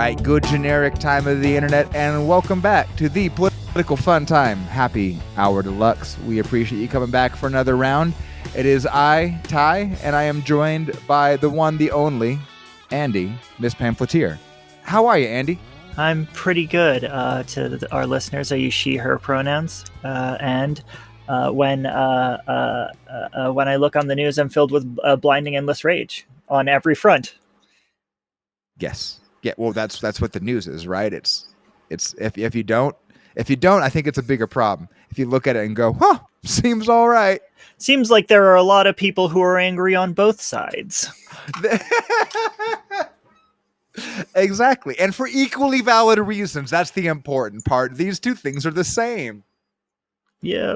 right, good generic time of the internet, and welcome back to the Political Fun Time Happy Hour Deluxe. We appreciate you coming back for another round. It is I, Ty, and I am joined by the one, the only, Andi, Miss Pamphleteer. How are you, Andi? I'm pretty good. To our listeners, I use she, her pronouns, and when I look on the news, I'm filled with blinding endless rage on every front. Yes. Yeah. Well, that's what the news is, right? It's if you don't, I think it's a bigger problem. If you look at it and go, huh, seems all right. Seems like there are a lot of people who are angry on both sides. Exactly. And for equally valid reasons. That's the important part. These two things are the same. Yeah.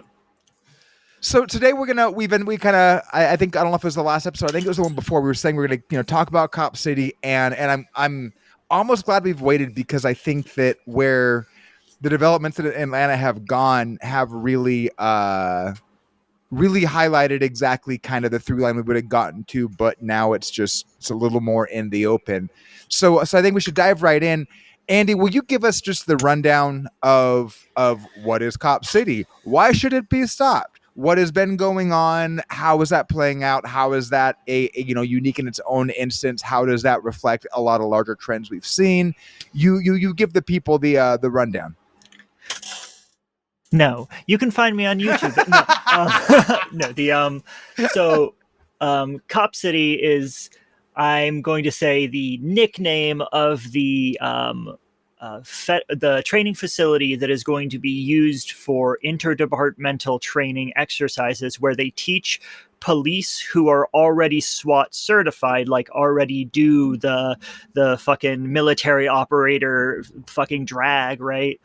So today I don't know if it was the last episode. I think it was the one before. We were saying we're going to, talk about Cop City, and I'm almost glad we've waited, because I think that where the developments in Atlanta have gone have really highlighted exactly kind of the through line we would have gotten to, but now it's a little more in the open. So I think we should dive right in. Andi, will you give us just the rundown of what is Cop City? Why should it be stopped? What has been going on? How is that playing out? How is that a unique in its own instance? How does that reflect a lot of larger trends we've seen? You give the people the rundown. No, you can find me on YouTube. Cop City is, I'm going to say, the nickname of the training facility that is going to be used for interdepartmental training exercises, where they teach police who are already SWAT certified, like already do the fucking military operator fucking drag, right?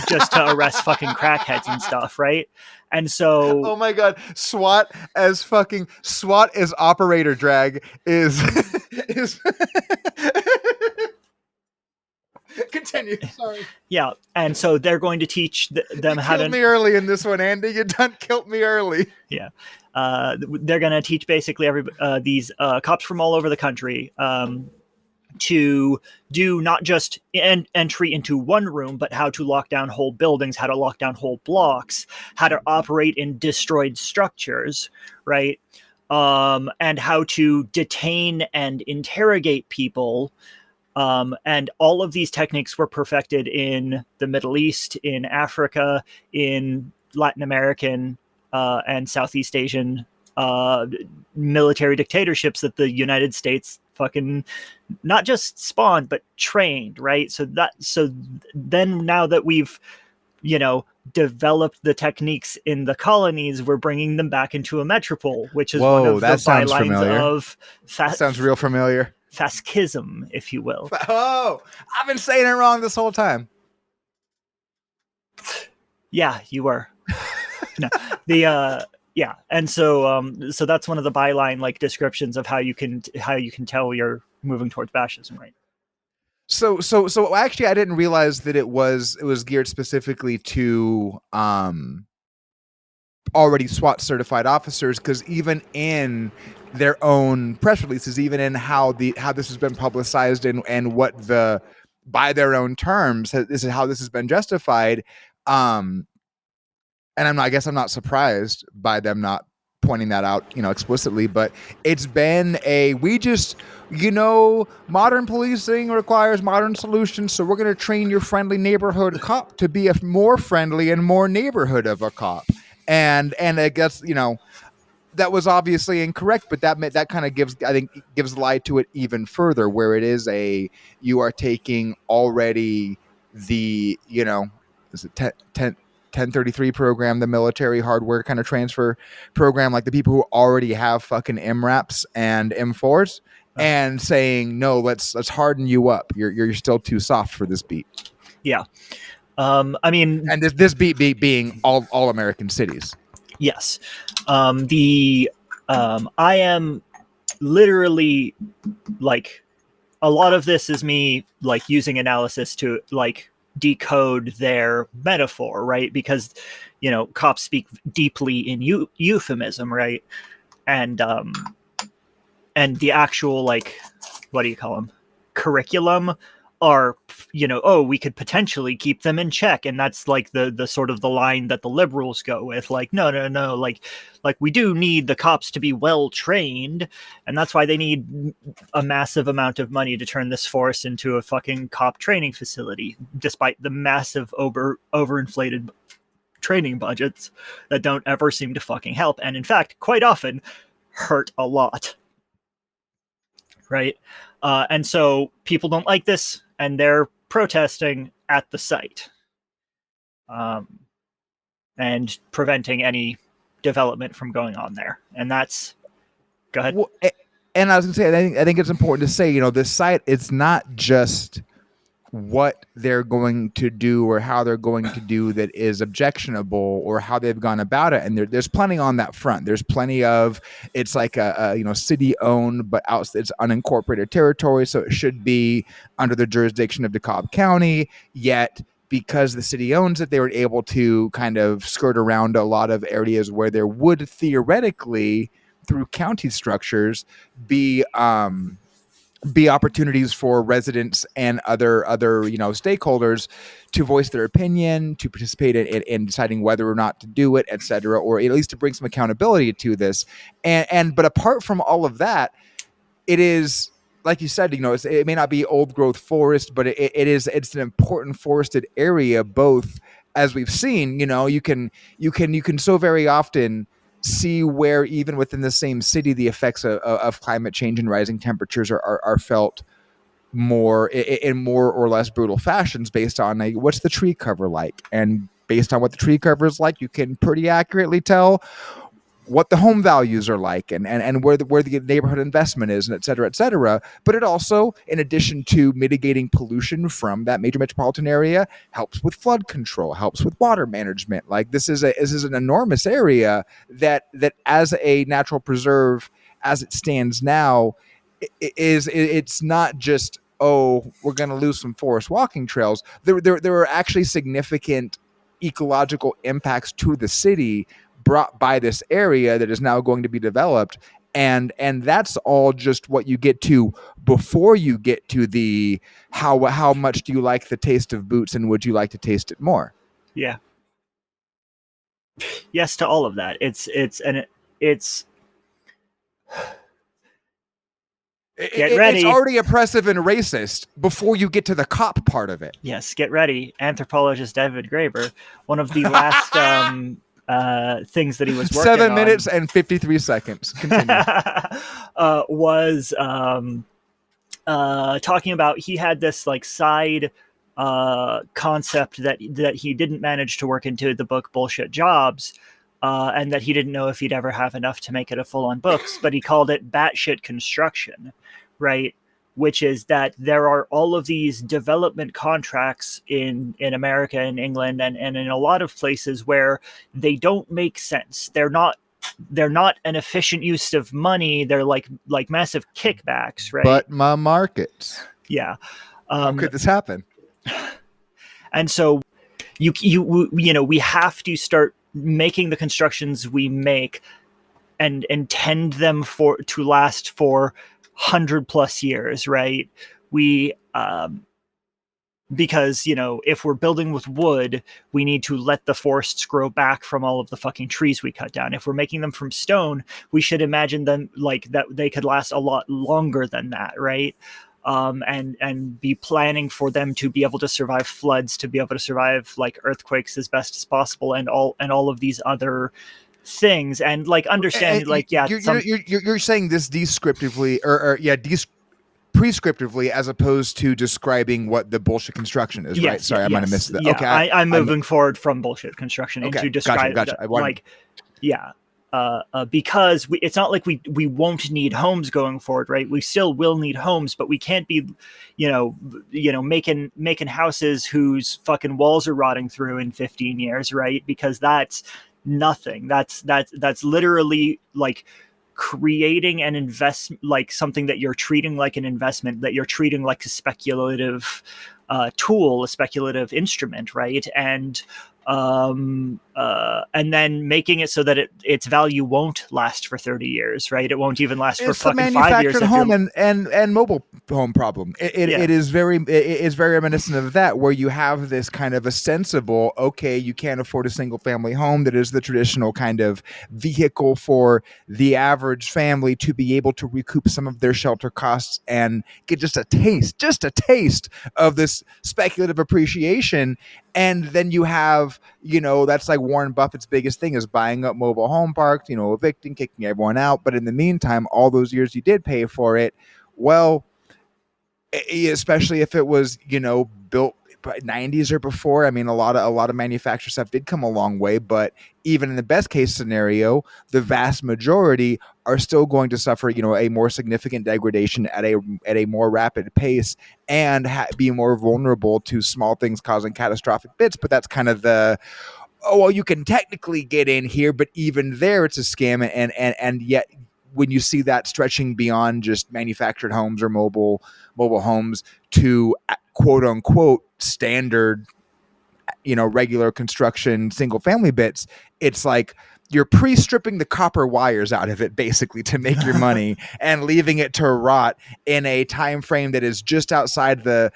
Just to arrest fucking crackheads and stuff, right? And so, oh my god, SWAT as operator drag is Continue. Sorry. Yeah, and so they're going to teach them how to. Killed me early in this one, Andi. You done killed me early. Yeah, they're going to teach basically these cops from all over the country to do not just entry into one room, but how to lock down whole buildings, how to lock down whole blocks, how to operate in destroyed structures, right? And how to detain and interrogate people. And all of these techniques were perfected in the Middle East, in Africa, in Latin American and Southeast Asian military dictatorships that the United States fucking not just spawned, but trained, right? So then now that we've, developed the techniques in the colonies, we're bringing them back into a metropole, which is one of the bylines of... sounds real familiar. Fascism, if you will. Oh, I've been saying it wrong this whole time. Yeah, you were. No, yeah, and so that's one of the byline descriptions of how you can tell you're moving towards fascism, right? So actually, I didn't realize that it was geared specifically to already SWAT certified officers, because even in their own press releases, even in how this has been publicized and what by their own terms, this is how this has been justified. And I guess I'm not surprised by them not pointing that out, explicitly, but it's been modern policing requires modern solutions. So we're going to train your friendly neighborhood cop to be a more friendly and more neighborhood of a cop. And I guess, that was obviously incorrect, but that kind of gives light to it even further, where it is you are taking already the, is it 1033 program, the military hardware kind of transfer program, like the people who already have fucking MRAPs and M4s, and saying, no, let's harden you up. You're still too soft for this beat. Yeah. I mean, and this beat being all American cities. Yes. I am literally a lot of this is me using analysis to decode their metaphor, right? Because, cops speak deeply in euphemism, right? And the actual, what do you call them? Curriculum are, oh, we could potentially keep them in check, and that's like the sort of the line that the liberals go with, like, no, like we do need the cops to be well trained, and that's why they need a massive amount of money to turn this force into a fucking cop training facility, despite the massive overinflated training budgets that don't ever seem to fucking help, and in fact quite often hurt a lot, right? And so people don't like this, and they're protesting at the site, and preventing any development from going on there. And that's, go ahead. Well, and I was going to say, I think it's important to say, this site, it's not just what they're going to do or how they're going to do that is objectionable, or how they've gone about it. And there's plenty on that front. There's plenty of, it's like a city owned, but it's unincorporated territory. So it should be under the jurisdiction of DeKalb County. Yet, because the city owns it, they were able to kind of skirt around a lot of areas where there would theoretically, through county structures, be opportunities for residents and other stakeholders to voice their opinion, to participate in deciding whether or not to do it, et cetera, or at least to bring some accountability to this. But apart from all of that, it is, like you said, it may not be old growth forest, but it's an important forested area, both, as we've seen, you can so very often see where even within the same city, the effects of climate change and rising temperatures are felt more in more or less brutal fashions based on what's the tree cover like. And based on what the tree cover is like, you can pretty accurately tell what the home values are like, and where the neighborhood investment is, and et cetera, et cetera. But it also, in addition to mitigating pollution from that major metropolitan area, helps with flood control, helps with water management. Like, this is an enormous area that as a natural preserve, as it stands now, it's not just, oh, we're going to lose some forest walking trails. There are actually significant ecological impacts to the city brought by this area that is now going to be developed, and that's all just what you get to before you get to the how much do you like the taste of boots, and would you like to taste it more? Yeah. Yes to all of that. It's get ready. It's already oppressive and racist before you get to the cop part of it. Yes, get ready. Anthropologist David Graeber, one of the last things that he was working 7 on, minutes and 53 seconds. Continue. Was talking about, he had this like side concept that he didn't manage to work into the book Bullshit Jobs, and that he didn't know if he'd ever have enough to make it a full-on books, but he called it batshit construction, right? Which is that there are all of these development contracts in America and England and in a lot of places where they don't make sense. They're not an efficient use of money. They're like massive kickbacks, right? But my markets. Yeah. How could this happen? And so we have to start making the constructions we make and intend them to last for 100+ years, right? We because if we're building with wood, we need to let the forests grow back from all of the fucking trees we cut down. If we're making them from stone, we should imagine them like that they could last a lot longer than that, right? And be planning for them to be able to survive floods, to be able to survive like earthquakes as best as possible, and all of these other things, and like understand, like, yeah, you're saying this descriptively, or prescriptively, as opposed to describing what the bullshit construction is, right? Sorry, I might have missed that. Yeah, okay, I'm moving forward from bullshit construction into describe gotcha. Like, yeah. Because it's not like we won't need homes going forward, right? We still will need homes, but we can't be, making houses whose fucking walls are rotting through in 15 years, right? Because that's nothing. That's literally like creating an investment, like something that you're treating like an investment, that you're treating like a speculative tool, a speculative instrument, right? And then making it so that its value won't last for 30 years, right? It won't even last for fucking 5 years. It's a manufactured home and mobile home problem. Yeah. It is very reminiscent of that, where you have this kind of a sensible, okay, you can't afford a single family home that is the traditional kind of vehicle for the average family to be able to recoup some of their shelter costs and get just a taste of this speculative appreciation. And then you have, that's like Warren Buffett's biggest thing is buying up mobile home parks, evicting, kicking everyone out. But in the meantime, all those years you did pay for it, well, especially if it was built 90s or before. I mean, a lot of manufacturer stuff did come a long way, but even in the best case scenario, the vast majority are still going to suffer a more significant degradation at a more rapid pace and be more vulnerable to small things causing catastrophic bits. But that's kind of the, oh well, you can technically get in here, but even there it's a scam. And yet when you see that stretching beyond just manufactured homes or mobile homes to quote unquote standard, regular construction single family bits, it's like you're pre-stripping the copper wires out of it basically to make your money and leaving it to rot in a time frame that is just outside the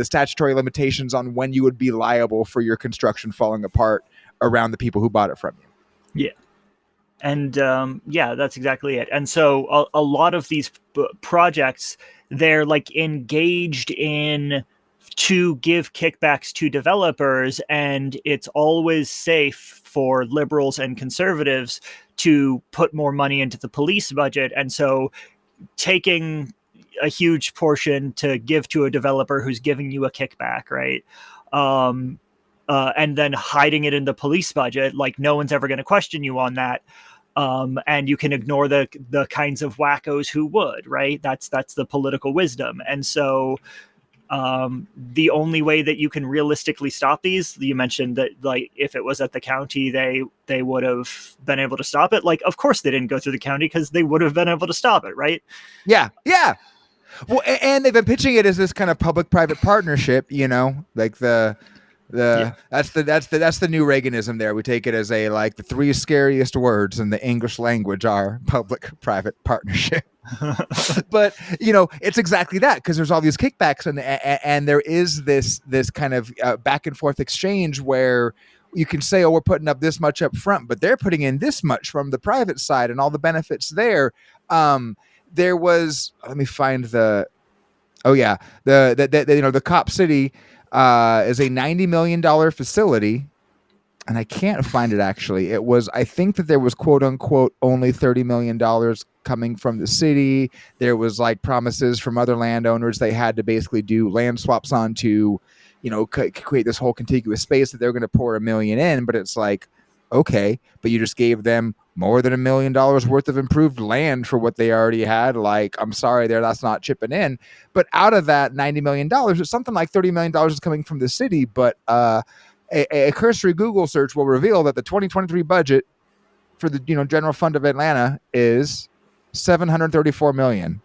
statutory limitations on when you would be liable for your construction falling apart around the people who bought it from you. Yeah. And that's exactly it. And so a lot of these projects, they're like engaged in to give kickbacks to developers, and it's always safe for liberals and conservatives to put more money into the police budget. And so taking a huge portion to give to a developer who's giving you a kickback, right? And then hiding it in the police budget, like no one's ever going to question you on that. And you can ignore the kinds of wackos who would, right? That's the political wisdom. And so the only way that you can realistically stop these, you mentioned that like if it was at the county, they would have been able to stop it. Like, of course they didn't go through the county because they would have been able to stop it, right? Yeah. Well, and they've been pitching it as this kind of public-private partnership, like that's the new Reaganism there. We take it as like the three scariest words in the English language are public-private partnership. But it's exactly that, because there's all these kickbacks and there is this kind of back and forth exchange where you can say, oh, we're putting up this much up front, but they're putting in this much from the private side and all the benefits there. There was, let me find the Cop City is a $90 million facility, and I can't find it actually. It was, I think that there was quote unquote only $30 million coming from the city. There was like promises from other landowners they had to basically do land swaps on to, create this whole contiguous space that they're going to pour $1 million in. But it's like, okay, but you just gave them more than $1 million worth of improved land for what they already had. Like, I'm sorry, that's not chipping in. But out of that $90 million, it's something like $30 million is coming from the city. But a cursory Google search will reveal that the 2023 budget for the general fund of Atlanta is $734 million.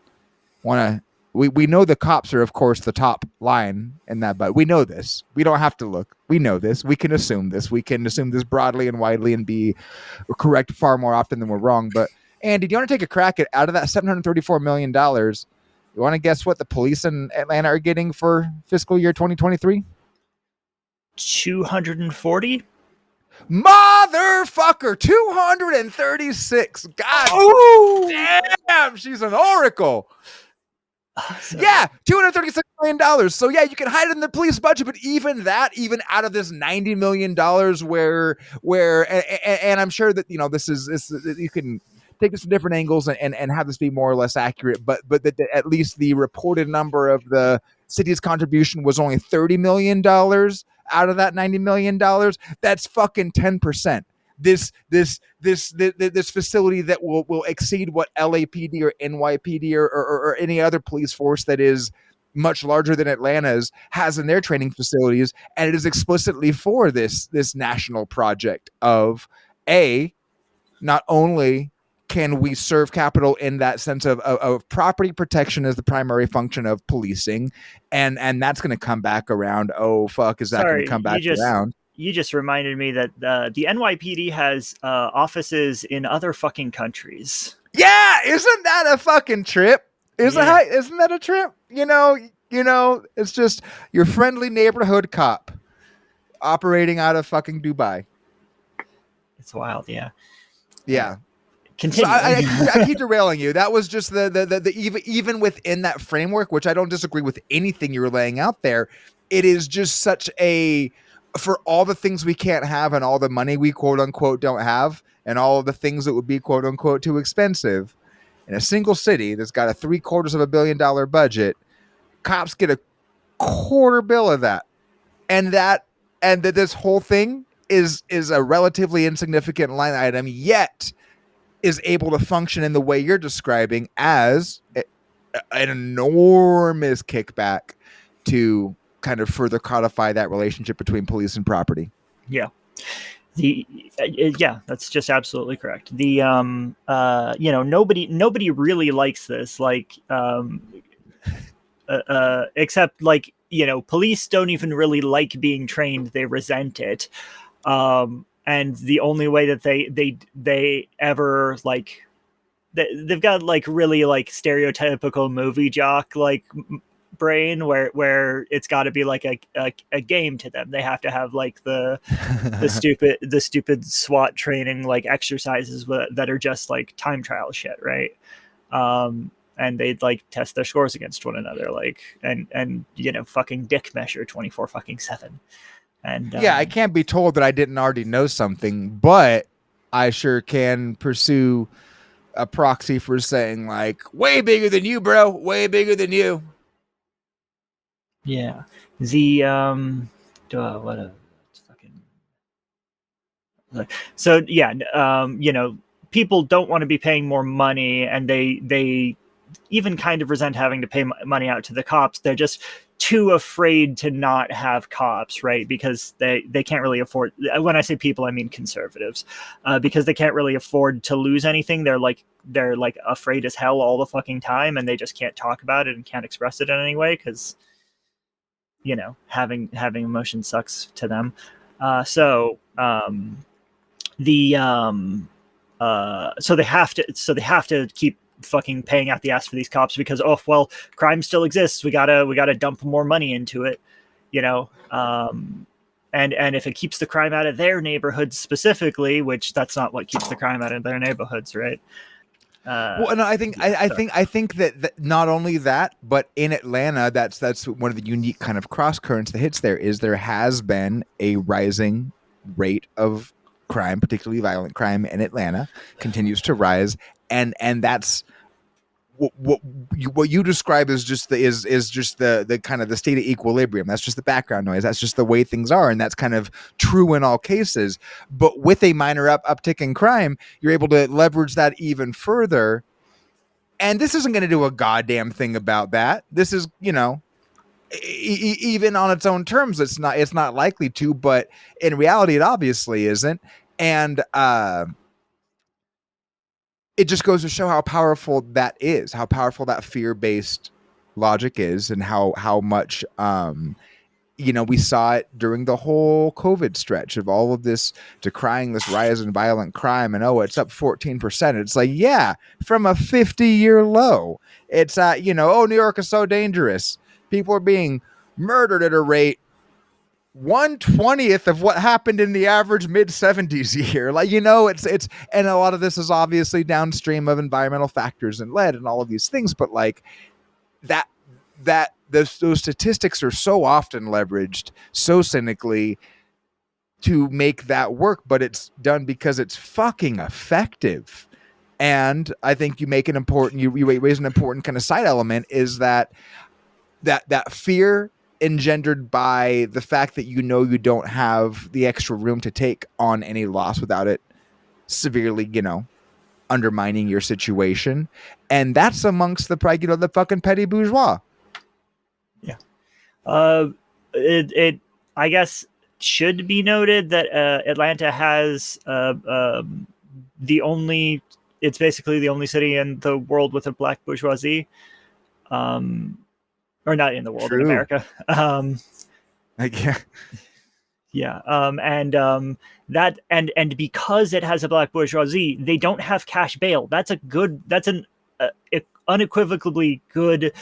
We know the cops are, of course, the top line in that, but we know this. We don't have to look. We know this. We can assume this. We can assume this broadly and widely and be correct far more often than we're wrong. But Andy, do you want to take a crack at out of that $734 million? You want to guess what the police in Atlanta are getting for fiscal year 2023? 240? Motherfucker, 236. God damn, she's an oracle. Yeah, $236 million. So yeah, you can hide it in the police budget, but even out of this $90 million, and I'm sure that this is you can take this from different angles and have this be more or less accurate, but that at least the reported number of the city's contribution was only $30 million out of that $90 million. That's fucking 10%. This facility that will exceed what LAPD or NYPD or any other police force that is much larger than Atlanta's has in their training facilities, and it is explicitly for this national project of not only can we serve capital in that sense of property protection as the primary function of policing, and that's going to come back around. Oh fuck, is that going to come back around? You just reminded me that the NYPD has offices in other fucking countries. Yeah, isn't that a fucking trip? Yeah. Isn't that a trip? It's just your friendly neighborhood cop operating out of fucking Dubai. It's wild. Yeah. Yeah. So Continuing. I keep derailing you. That was just the even within that framework, which I don't disagree with anything you were laying out there. It is just such a, for all the things we can't have and all the money we quote unquote don't have and all of the things that would be quote unquote too expensive in a single city that's got a $750 million budget, cops get a quarter bill of that. And that this whole thing is a relatively insignificant line item, yet is able to function in the way you're describing as an enormous kickback to kind of further codify that relationship between police and property. Yeah. Yeah, that's just absolutely correct. Nobody really likes this, like, except, like, police don't even really like being trained. They resent it. And the only way that they ever, like, they've got, like, really, like, stereotypical movie jock, like, brain where it's got to be like a game to them. They have to have, like, the stupid SWAT training, like, exercises that are just like time trial shit, right? And they'd, like, test their scores against one another, like, and fucking dick measure 24/7. And yeah, I can't be told that I didn't already know something, but I sure can pursue a proxy for saying, like, way bigger than you, bro, way bigger than you. Yeah. The what a fucking. So yeah, people don't want to be paying more money, and they even kind of resent having to pay money out to the cops. They're just too afraid to not have cops, right? Because they can't really afford. When I say people, I mean conservatives, because they can't really afford to lose anything. They're like afraid as hell all the fucking time, and they just can't talk about it and can't express it in any way because having emotion sucks to them. So they have to keep fucking paying out the ass for these cops because, oh well, crime still exists. We gotta dump more money into it, and if it keeps the crime out of their neighborhoods specifically, which that's not what keeps the crime out of their neighborhoods, right? Well, and I think that not only that, but in Atlanta, that's one of the unique kind of cross currents that hits there has been a rising rate of crime, particularly violent crime in Atlanta, continues to rise, and that's what you describe as just the kind of the state of equilibrium. That's just the background noise. That's just the way things are, and that's kind of true in all cases. But with a minor uptick in crime, you're able to leverage that even further. And this isn't going to do a goddamn thing about that. This is, even on its own terms, it's not likely to. But in reality, it obviously isn't. And it just goes to show how powerful that is, how powerful that fear-based logic is, and how much we saw it during the whole COVID stretch of all of this decrying this rise in violent crime, and it's up 14%. It's like, yeah, from a 50-year low. It's New York is so dangerous. People are being murdered at a rate 1/20th of what happened in the average mid-70s year. Like, it's and a lot of this is obviously downstream of environmental factors and lead and all of these things, but like those statistics are so often leveraged so cynically to make that work, but it's done because it's fucking effective. And I think you raise an important kind of side element, is that fear engendered by the fact that you don't have the extra room to take on any loss without it severely, undermining your situation. And that's amongst the fucking petty bourgeois. Yeah. It I guess should be noted that Atlanta has it's basically the only city in the world with a black bourgeoisie. Or not in the world, True. in America. Yeah. And because it has a black bourgeoisie, they don't have cash bail. That's an unequivocally good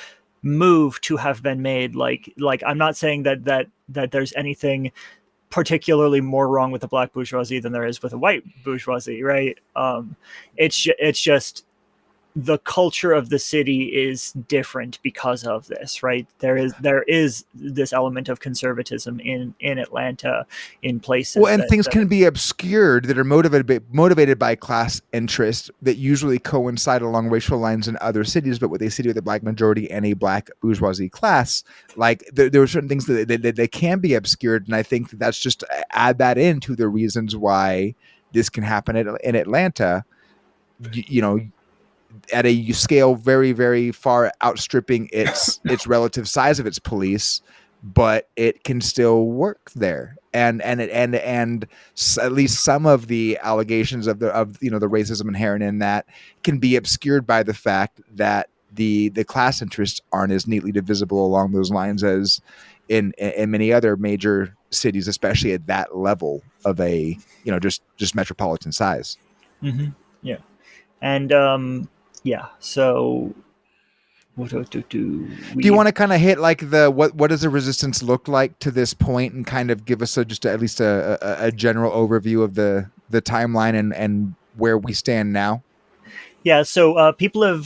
move to have been made. Like I'm not saying that there's anything particularly more wrong with the black bourgeoisie than there is with the white bourgeoisie, right? It's just the culture of the city is different because of this, right? There is this element of conservatism in Atlanta, in Well, places and things that can be obscured that are motivated by class interest that usually coincide along racial lines in other cities. But what they see with the black majority and a black bourgeoisie class, like there are certain things that they can be obscured, and I think that's just add that into the reasons why this can happen in Atlanta. You know, at a scale very, very far outstripping its relative size of its police, but it can still work there. And at least some of the allegations of the racism inherent in that can be obscured by the fact that the class interests aren't as neatly divisible along those lines as in many other major cities, especially at that level of a just metropolitan size. Mm-hmm. Yeah. And yeah, so what do Do you we want to kind of hit like the what does the resistance look like to this point, and kind of give us at least a general overview of the timeline and where we stand now? Yeah, so people have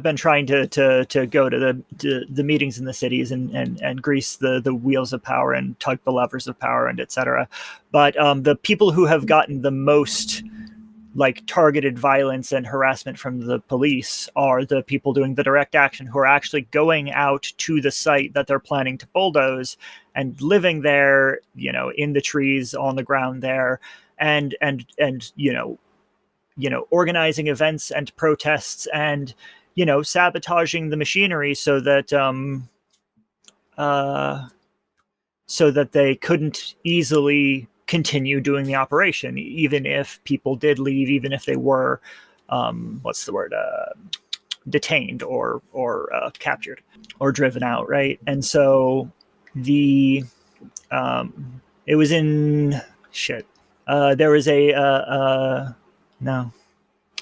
been trying to go to the meetings in the cities and grease the wheels of power and tug the levers of power and etc. But the people who have gotten the most like targeted violence and harassment from the police are the people doing the direct action, who are actually going out to the site that they're planning to bulldoze and living there, in the trees on the ground there, and organizing events and protests and sabotaging the machinery uh, so that they couldn't easily continue doing the operation, even if people did leave, even if they were what's the word, detained or captured or driven out, right? And so the it was in shit. There was no,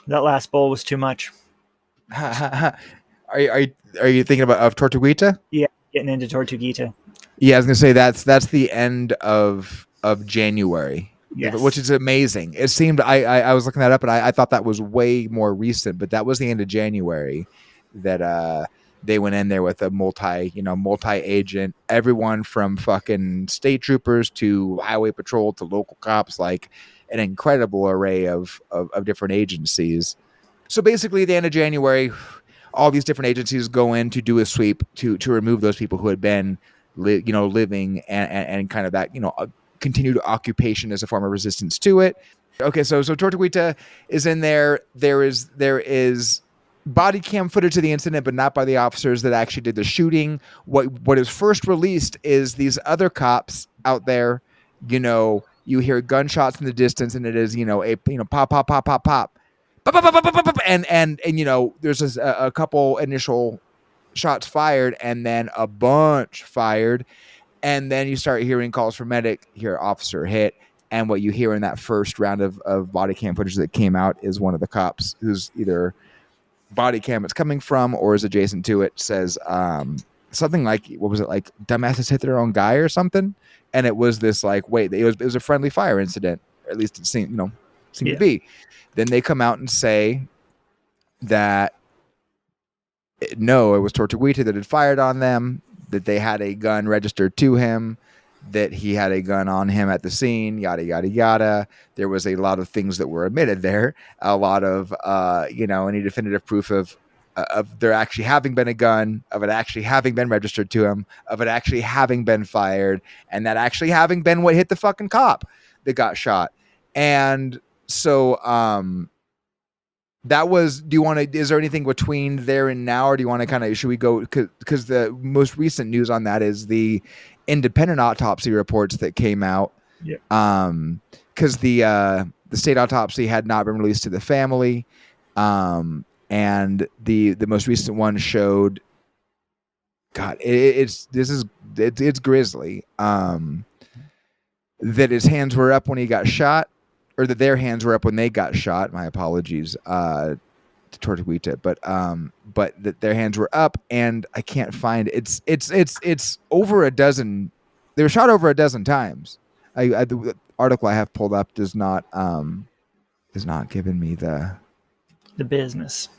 that last bowl was too much. Are you thinking about of Tortuguita? Yeah, getting into Tortuguita. Yeah, I was gonna say that's the end of January. Yes. Which is amazing. It seemed I was looking that up, and I thought that was way more recent, but that was the end of January that they went in there with a multi agent, everyone from fucking state troopers to highway patrol to local cops, like an incredible array of different agencies. So basically, at the end of January, all these different agencies go in to do a sweep to remove those people who had been living and kind of that continued occupation as a form of resistance to it. Okay, so Tortuguita is in there. There is body cam footage of the incident, but not by the officers that actually did the shooting. What is first released is these other cops out there. You hear gunshots in the distance, and it is a pop pop pop pop pop. And there's a couple initial shots fired, and then a bunch fired, and then you start hearing calls for medic, hear officer hit, and what you hear in that first round of body cam footage that came out is one of the cops, who's either body cam it's coming from or is adjacent to it, says something like, what was it, like dumbasses hit their own guy or something, and it was this like, wait, it was a friendly fire incident, or at least it seemed to be. Then they come out and say that no, it was Tortuguita that had fired on them, that they had a gun registered to him, that he had a gun on him at the scene, yada, yada, yada. There was a lot of things that were admitted there, a lot of, any definitive proof of there actually having been a gun, of it actually having been registered to him, of it actually having been fired, and that actually having been what hit the fucking cop that got shot. And so, that was, is there anything between there and now, or do you want to kind of, should we go, because the most recent news on that is the independent autopsy reports that came out. Yeah. Because the state autopsy had not been released to the family. And the most recent one showed, God, it's grisly. That his hands were up when he got shot, or that their hands were up when they got shot. My apologies. Tortuguita, but their hands were up, and I can't find it's over a dozen. They were shot over a dozen times. The article I have pulled up does not is not giving me The business.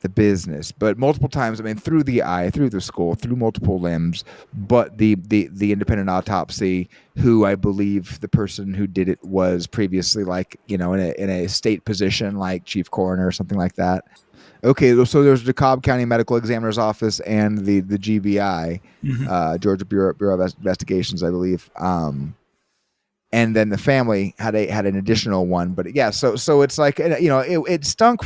the business, but multiple times. I mean, through the eye, through the skull, through multiple limbs. But the independent autopsy, who I believe the person who did it was previously, like, in a state position, like chief coroner or something like that. Okay, so there's the Cobb County Medical Examiner's Office and the GBI, Georgia Bureau of Investigations, I believe. And then the family had an additional one, but yeah, so it's like, it stunk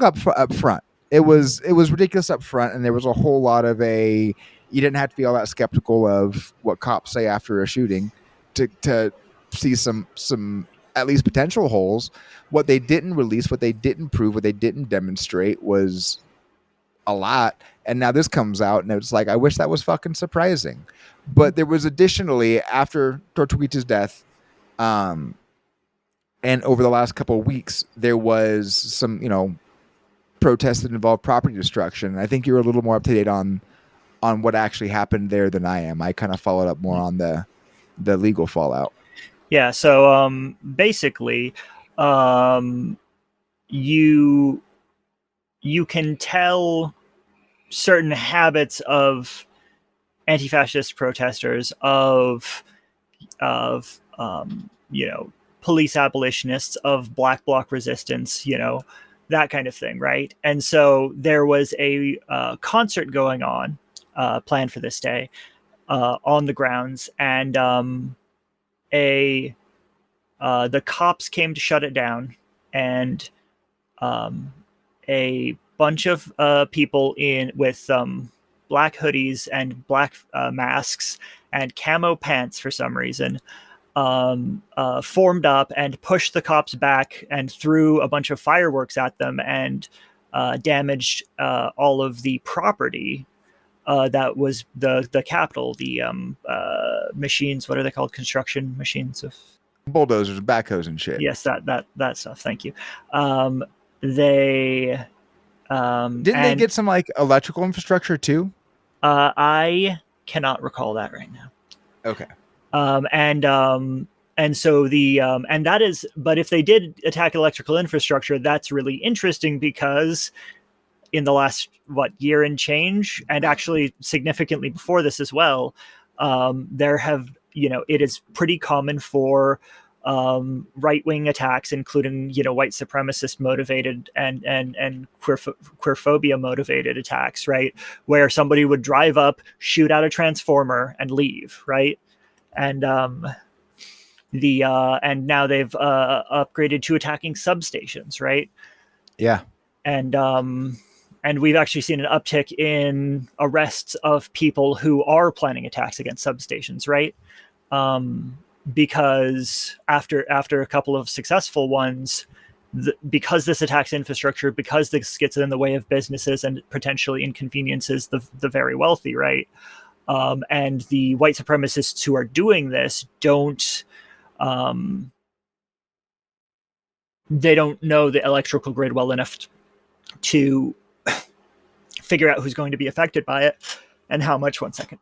up front. It was ridiculous up front, and there was a whole lot of you didn't have to be all that skeptical of what cops say after a shooting to see some at least potential holes. What they didn't release, what they didn't prove, what they didn't demonstrate was a lot. And now this comes out, and it's like, I wish that was fucking surprising. But there was additionally, after Tortuguita's death, and over the last couple of weeks, there was some, protests that involved property destruction. And I think you're a little more up to date on what actually happened there than I am. I kind of followed up more on the legal fallout. Yeah. So basically, you can tell certain habits of anti-fascist protesters, of police abolitionists, of black bloc resistance, that kind of thing, right? And so there was a concert going on, planned for this day, on the grounds, and the cops came to shut it down, and a bunch of people with black hoodies and black masks and camo pants, for some reason, formed up and pushed the cops back and threw a bunch of fireworks at them, and damaged all of the property that was the Capitol, the machines. What are they called? Construction machines of bulldozers, backhoes, and shit. Yes, that stuff. Thank you. They didn't they get some like electrical infrastructure too? I cannot recall that right now. Okay. And so and that is, but if they did attack electrical infrastructure, that's really interesting, because in the last year and change, and actually significantly before this as well, there have, it is pretty common for right-wing attacks, including white supremacist motivated and queerphobia motivated attacks, right, where somebody would drive up, shoot out a transformer, and leave, right? And and now they've upgraded to attacking substations, right? Yeah. And we've actually seen an uptick in arrests of people who are planning attacks against substations, right? Because after a couple of successful ones, because this attacks infrastructure, because this gets in the way of businesses and potentially inconveniences the very wealthy, right? And the white supremacists who are doing this they don't know the electrical grid well enough to figure out who's going to be affected by it and how much. One second.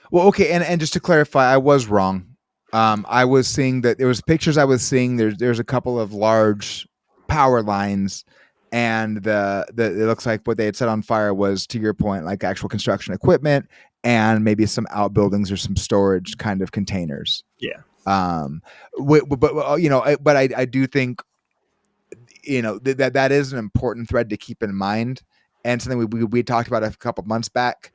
Well, okay, and just to clarify, I was wrong. I was seeing that there was pictures I was seeing. There's a couple of large power lines, and it looks like what they had set on fire was, to your point, like actual construction equipment and maybe some outbuildings or some storage kind of containers. Yeah. But I do think that is an important thread to keep in mind, and something we talked about a couple months back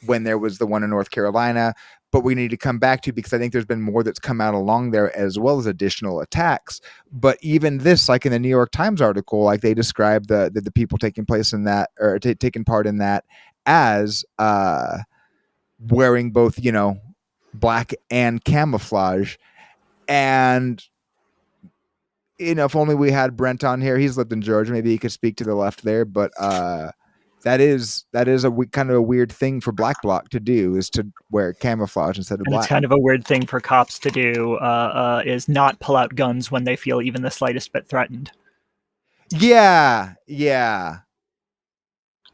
when there was the one in North Carolina. But we need to come back to, because I think there's been more that's come out along there, as well as additional attacks. But even this, like in the New York Times article, like they described the people taking place in that, or taking part in that, as wearing both, black and camouflage. And if only we had Brent on here. He's lived in Georgia. Maybe he could speak to the left there. But that is a kind of a weird thing for Black Bloc to do, is to wear camouflage instead of black. It's kind of a weird thing for cops to do, is not pull out guns when they feel even the slightest bit threatened. Yeah, yeah.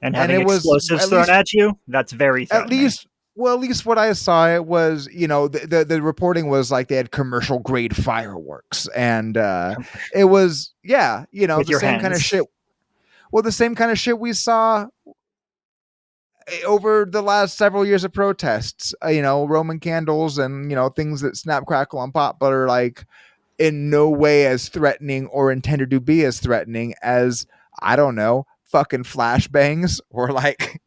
And And having it was explosives at thrown least at you, that's very at threatening. least well, at least what I saw, it was, the reporting was like they had commercial grade fireworks, and it was, yeah, With the your same kind of hands. shit. Well, the same kind of shit we saw over the last several years of protests. Roman candles and things that snap, crackle, and pop, but are like in no way as threatening or intended to be as threatening as, I don't know, fucking flashbangs or like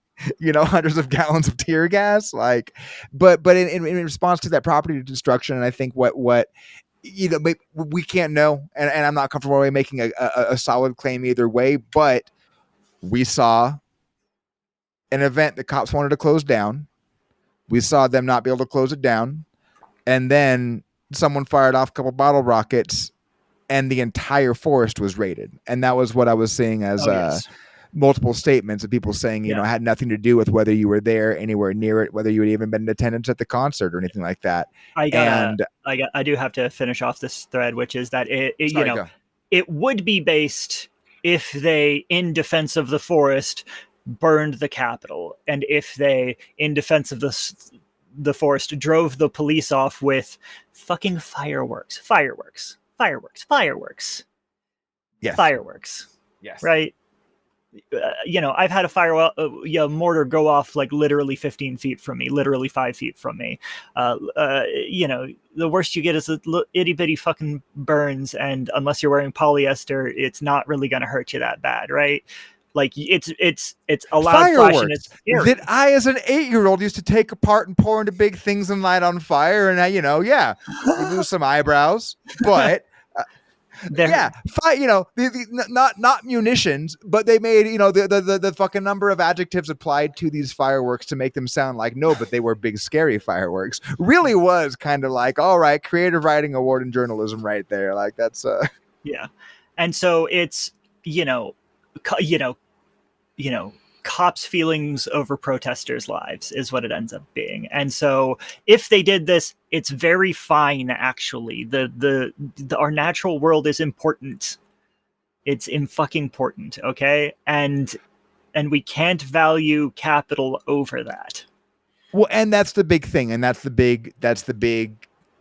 hundreds of gallons of tear gas. Like, but in response to that property destruction, and I think what we can't know, and I'm not comfortable really making a solid claim either way, but we saw an event the cops wanted to close down. We saw them not be able to close it down, and then someone fired off a couple bottle rockets, and the entire forest was raided. And that was what I was seeing as Oh yes. multiple statements of people saying, it Yeah. had nothing to do with whether you were there, anywhere near it, whether you had even been in attendance at the concert or anything like that. I gotta And I do have to finish off this thread, which is that sorry, go. it would be based if they, in defense of the forest, burned the Capitol, and if they, in defense of the forest, drove the police off with fucking fireworks, Yes. fireworks, Yes. right? I've had a mortar go off like literally 15 feet from me, literally 5 feet from me. The worst you get is itty bitty fucking burns, and unless you're wearing polyester, it's not really going to hurt you that bad, right? Like it's a loud flash and it's Fireworks scary. that I, as an 8-year-old, used to take apart and pour into big things and light on fire. And yeah, you lose some eyebrows, but yeah, not munitions, but they made the fucking number of adjectives applied to these fireworks to make them sound like no, but they were big scary fireworks. Really was kind of like, all right, creative writing award in journalism right there. Like that's yeah, and so it's cops' feelings over protesters' lives is what it ends up being. And so if they did this, it's very fine, actually. Our natural world is important. It's fucking important, okay? And we can't value capital over that. Well, and that's the big thing, and that's the big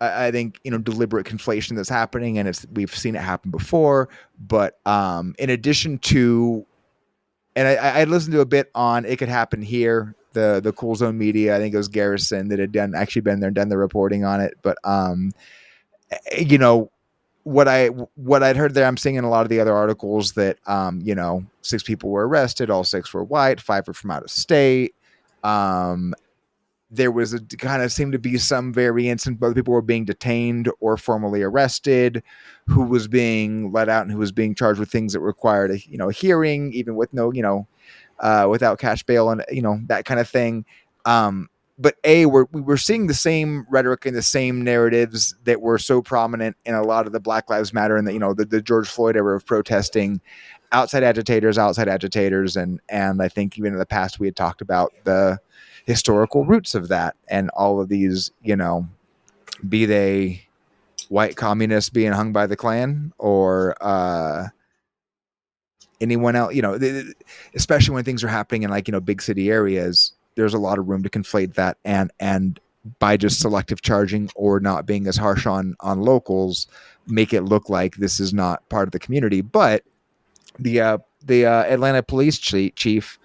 I think deliberate conflation that's happening, and we've seen it happen before. But in addition to, and I listened to a bit on It Could Happen Here, the Cool Zone Media. I think it was Garrison that had actually been there and done the reporting on it. But what I'd heard there, I'm seeing in a lot of the other articles that 6 people were arrested, all 6 were white, 5 were from out of state. There was a kind of seemed to be some variance in whether people were being detained or formally arrested, who was being let out and who was being charged with things that required a hearing, even with no, without cash bail and, that kind of thing. But we're seeing the same rhetoric and the same narratives that were so prominent in a lot of the Black Lives Matter and the George Floyd era of protesting, outside agitators. And I think even in the past we had talked about the historical roots of that and all of these, be they white communists being hung by the Klan or anyone else, especially when things are happening in big city areas, there's a lot of room to conflate that and by just selective charging or not being as harsh on locals, make it look like this is not part of the community. But the Atlanta police chief,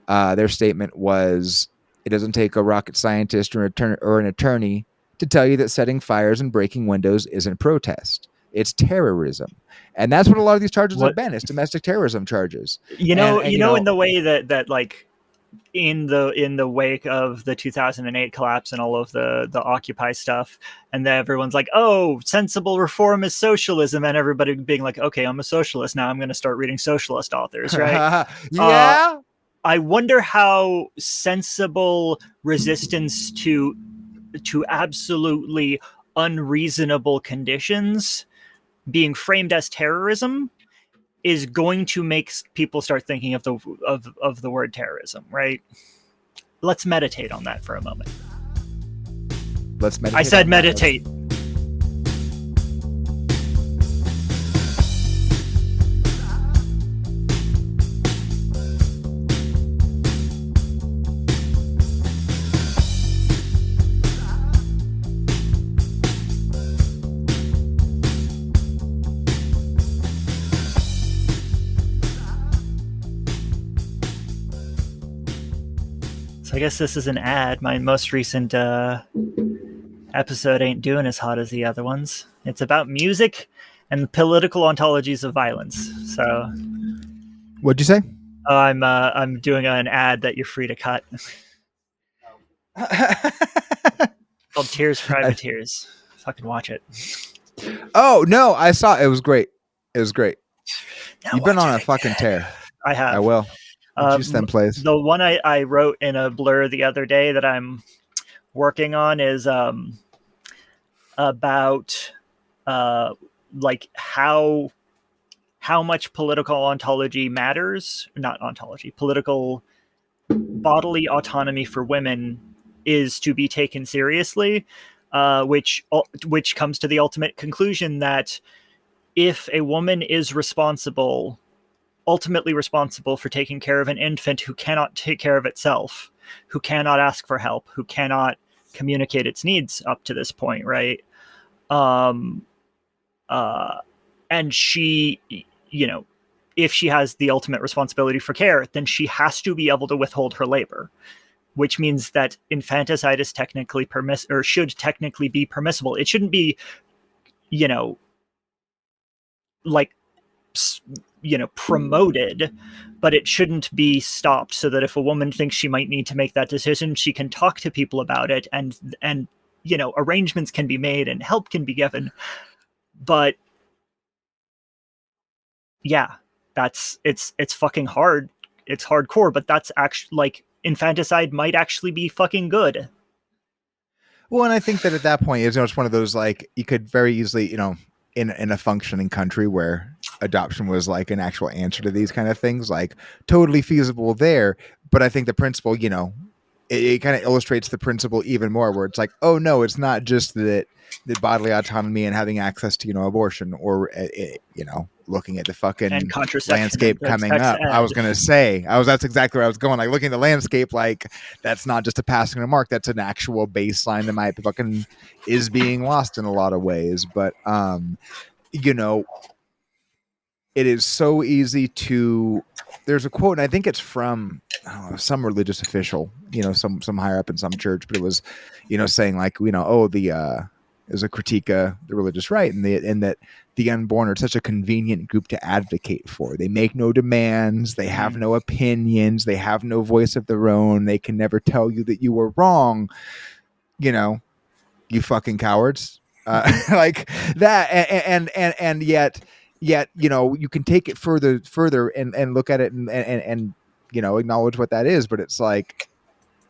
their statement was, it doesn't take a rocket scientist or an attorney to tell you that setting fires and breaking windows isn't protest. It's terrorism. And that's what a lot of these charges have been. It's domestic terrorism charges. In the way that like in the wake of the 2008 collapse and all of the Occupy stuff, and then everyone's like, oh, sensible reform is socialism, and everybody being like, okay, I'm a socialist now, I'm going to start reading socialist authors, right? Yeah. I wonder how sensible resistance to absolutely unreasonable conditions being framed as terrorism is going to make people start thinking of the word terrorism, right? Let's meditate on that for a moment. Let's meditate. I said meditate. So I guess this is an ad. My most recent episode ain't doing as hot as the other ones. It's about music and political ontologies of violence. So What'd you say? I'm doing an ad that you're free to cut. Called Tears, Private Tears. Fucking watch it. Oh no, I saw it. It was great. It was great. Now You've been watch on it a again. fucn tear. I have. I will. Juice them plays. The one I wrote in a blur the other day that I'm working on is about like how much political ontology matters. Not ontology. Political bodily autonomy for women is to be taken seriously, which comes to the ultimate conclusion that if a woman is ultimately responsible for taking care of an infant who cannot take care of itself, who cannot ask for help, who cannot communicate its needs up to this point, right? And she, if she has the ultimate responsibility for care, then she has to be able to withhold her labor, which means that infanticide is technically should technically be permissible. It shouldn't be, like, promoted, but it shouldn't be stopped, so that if a woman thinks she might need to make that decision, she can talk to people about it, and arrangements can be made and help can be given. But yeah, it's fucking hard. It's hardcore, but that's actually, like, infanticide might actually be fucking good. Well, and I think that at that point, it's one of those, like, you could very easily, in a functioning country where adoption was like an actual answer to these kind of things, like totally feasible there. But I think the principle, it kind of illustrates the principle even more, where it's like, oh no, it's not just that the bodily autonomy and having access to, abortion, or, looking at the fucking landscape coming up. I was going to say, that's exactly where I was going. Like, looking at the landscape, like, that's not just a passing remark. That's an actual baseline that might fucking is being lost in a lot of ways. But, it is so easy to, there's a quote, and I think it's from some religious official, some higher up in some church, but it was, saying like, there's a critique of the religious right, and that the unborn are such a convenient group to advocate for. They make no demands. They have no opinions. They have no voice of their own. They can never tell you that you were wrong. You fucking cowards. Like that. And yet, you can take it further and look at it and acknowledge what that is. But it's like,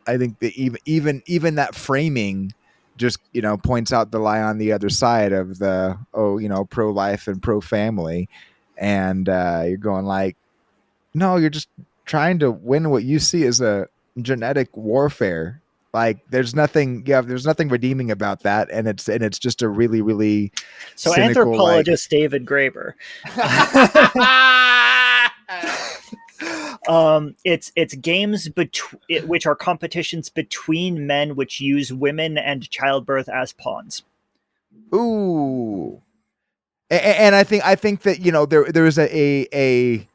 I think that even that framing just, points out the lie on the other side of the, pro-life and pro-family. And you're going like, no, you're just trying to win what you see as a genetic warfare. Like, there's nothing redeeming about that. And it's just a really, really cynical, anthropologist, like, David Graeber. It's games which are competitions between men which use women and childbirth as pawns. Ooh, and I think that there is a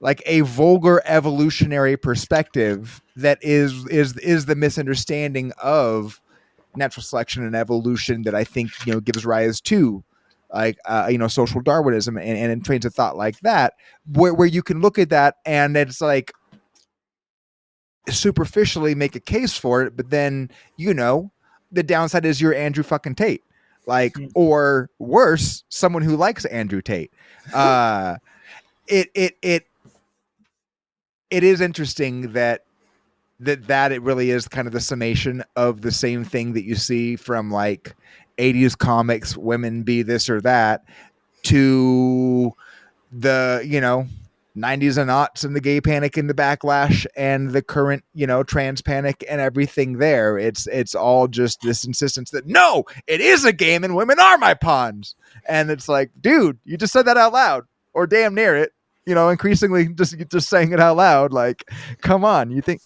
like a vulgar evolutionary perspective that is the misunderstanding of natural selection and evolution that I think gives rise to, like, social Darwinism and trains of thought like that, where you can look at that and it's like superficially make a case for it, but then the downside is you're Andrew fucking Tate, like, or worse, someone who likes Andrew Tate. It is interesting that it really is kind of the summation of the same thing that you see from, like, 80s comics, women be this or that, to the 90s and aughts and the gay panic and the backlash and the current trans panic and everything there. It's all just this insistence that no, it is a game and women are my pawns. And it's like, dude, you just said that out loud, or damn near it. Increasingly just saying it out loud. Like, come on, you think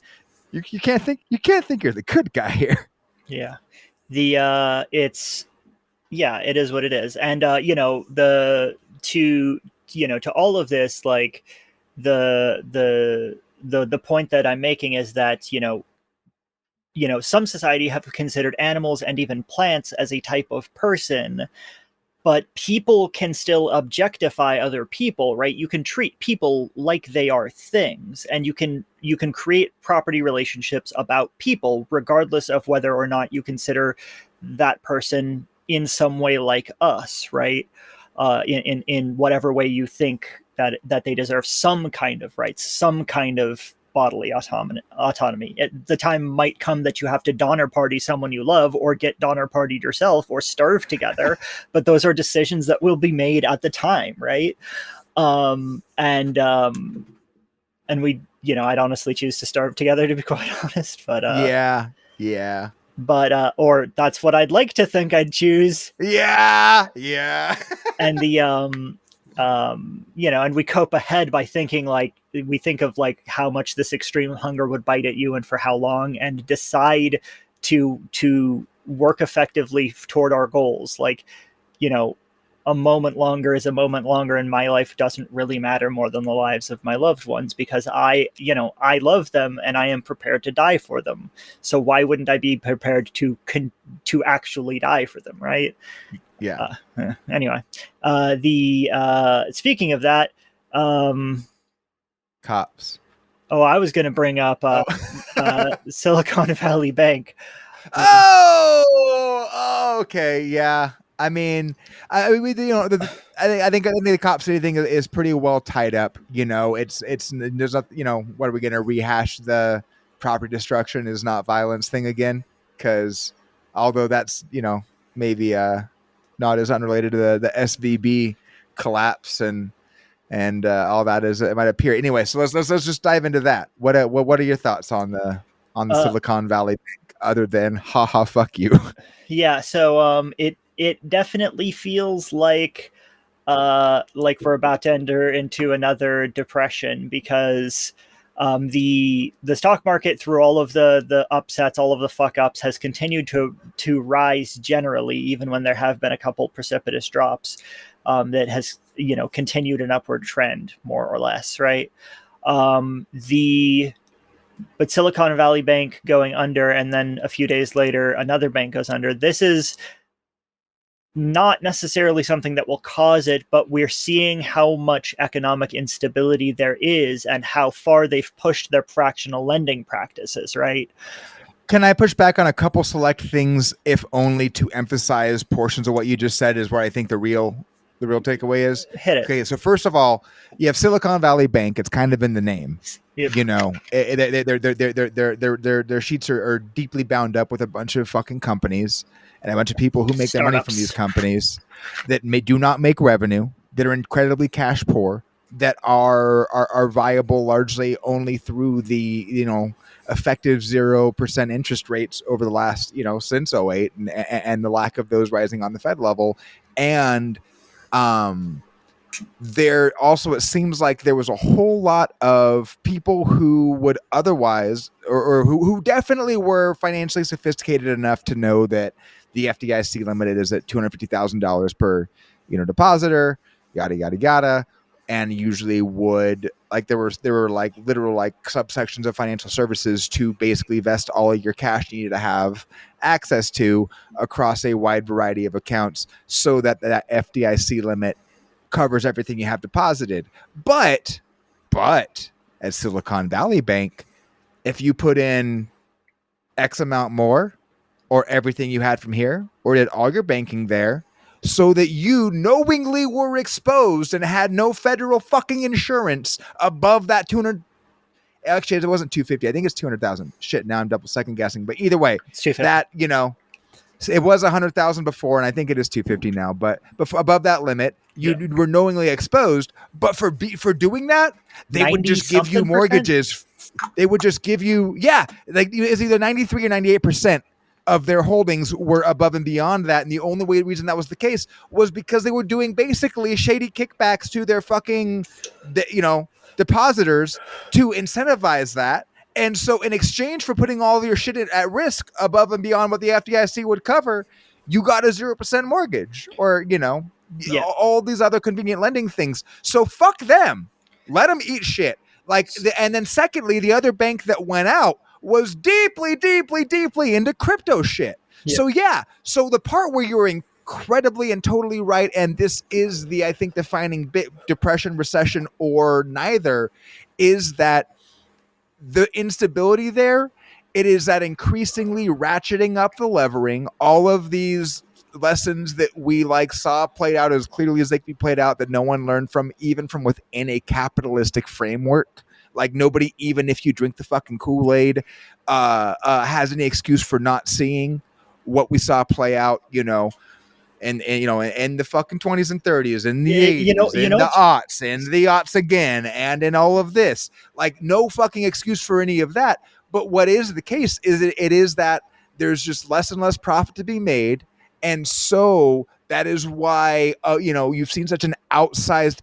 you can't think you're the good guy here. Yeah, it is what it is. And to all of this, like, the point that I'm making is that some society have considered animals and even plants as a type of person, but people can still objectify other people, right? You can treat people like they are things, and you can create property relationships about people regardless of whether or not you consider that person in some way like us, right? In whatever way you think that they deserve some kind of rights, some kind of bodily autonomy. The time might come that you have to Donner Party someone you love, or get Donner Partied yourself, or starve together, but those are decisions that will be made at the time, right? And we, I'd honestly choose to starve together, to be quite honest, Yeah. or that's what I'd like to think I'd choose. Yeah. And and we cope ahead by thinking, like, we think of like how much this extreme hunger would bite at you and for how long, and decide to work effectively toward our goals. Like, a moment longer is a moment longer, and my life doesn't really matter more than the lives of my loved ones, because I love them and I am prepared to die for them. So why wouldn't I be prepared to actually die for them, right? Yeah. Anyway, speaking of that, Cops. I was going to bring up Silicon Valley Bank. Okay, yeah. I mean, I think the Cop City thing is pretty well tied up. It's there's not, what are we going to rehash the property destruction is not violence thing again? Because although that's maybe not as unrelated to the SVB collapse and all that as it might appear. Anyway, so let's just dive into that. What are your thoughts on the Silicon Valley Bank, other than haha fuck you? Yeah, so it definitely feels like we're about to enter into another depression, because the stock market, through all of the upsets, all of the fuck ups, has continued to rise generally, even when there have been a couple precipitous drops. That has continued an upward trend, more or less, right? But Silicon Valley Bank going under, and then a few days later another bank goes under. This is not necessarily something that will cause it, but we're seeing how much economic instability there is and how far they've pushed their fractional lending practices, right? Can I push back on a couple select things, if only to emphasize portions of what you just said is where I think the real takeaway is? Hit it. Okay, so first of all, you have Silicon Valley Bank. It's kind of in the name. Yep. Their sheets are deeply bound up with a bunch of fucking companies and a bunch of people who make their money from these companies that do not make revenue, that are incredibly cash poor, that are viable largely only through the effective 0% interest rates over the last since 2008, and the lack of those rising on the Fed level. And there also, it seems like there was a whole lot of people who would otherwise, or who definitely were financially sophisticated enough to know that the FDIC limit is at $250,000 per depositor, yada yada yada, and usually would, like, there were like literal like subsections of financial services to basically vest all of your cash you needed to have access to across a wide variety of accounts, so that FDIC limit covers everything you have deposited. But at Silicon Valley Bank, if you put in X amount more, or everything you had from here, or did all your banking there, so that you knowingly were exposed and had no federal fucking insurance above that 200. Actually, it wasn't 250. I think it's 200,000. Shit, now I'm double second guessing. But either way, It's 250. that it was 100,000 before, and I think it is 250 now. But above that limit, you were knowingly exposed. But for doing that, they would just give you mortgages. They would just give you, like it's either 93 or 98% of their holdings were above and beyond that. And the only reason that was the case was because they were doing basically shady kickbacks to their fucking, depositors to incentivize that. And so in exchange for putting all of your shit at risk above and beyond what the FDIC would cover, you got a 0% mortgage, or, all these other convenient lending things. So fuck them. Let them eat shit. And then secondly, the other bank that went out was deeply, deeply, deeply into crypto shit. Yeah. So yeah, so the part where you're incredibly and totally right, and this is the, I think, defining bit, depression, recession, or neither, is that the instability there, it is that increasingly ratcheting up the levering, all of these lessons that we like saw played out as clearly as they could be played out, that no one learned from, even from within a capitalistic framework. Like nobody, even if you drink the fucking Kool-Aid, has any excuse for not seeing what we saw play out, and you know, in the fucking 20s and 30s, in the You know, 80s, in the it's aughts, in the aughts again, and in all of this. Like, no fucking excuse for any of that. But what is the case is it is that there's just less and less profit to be made. And so that is why, you've seen such an outsized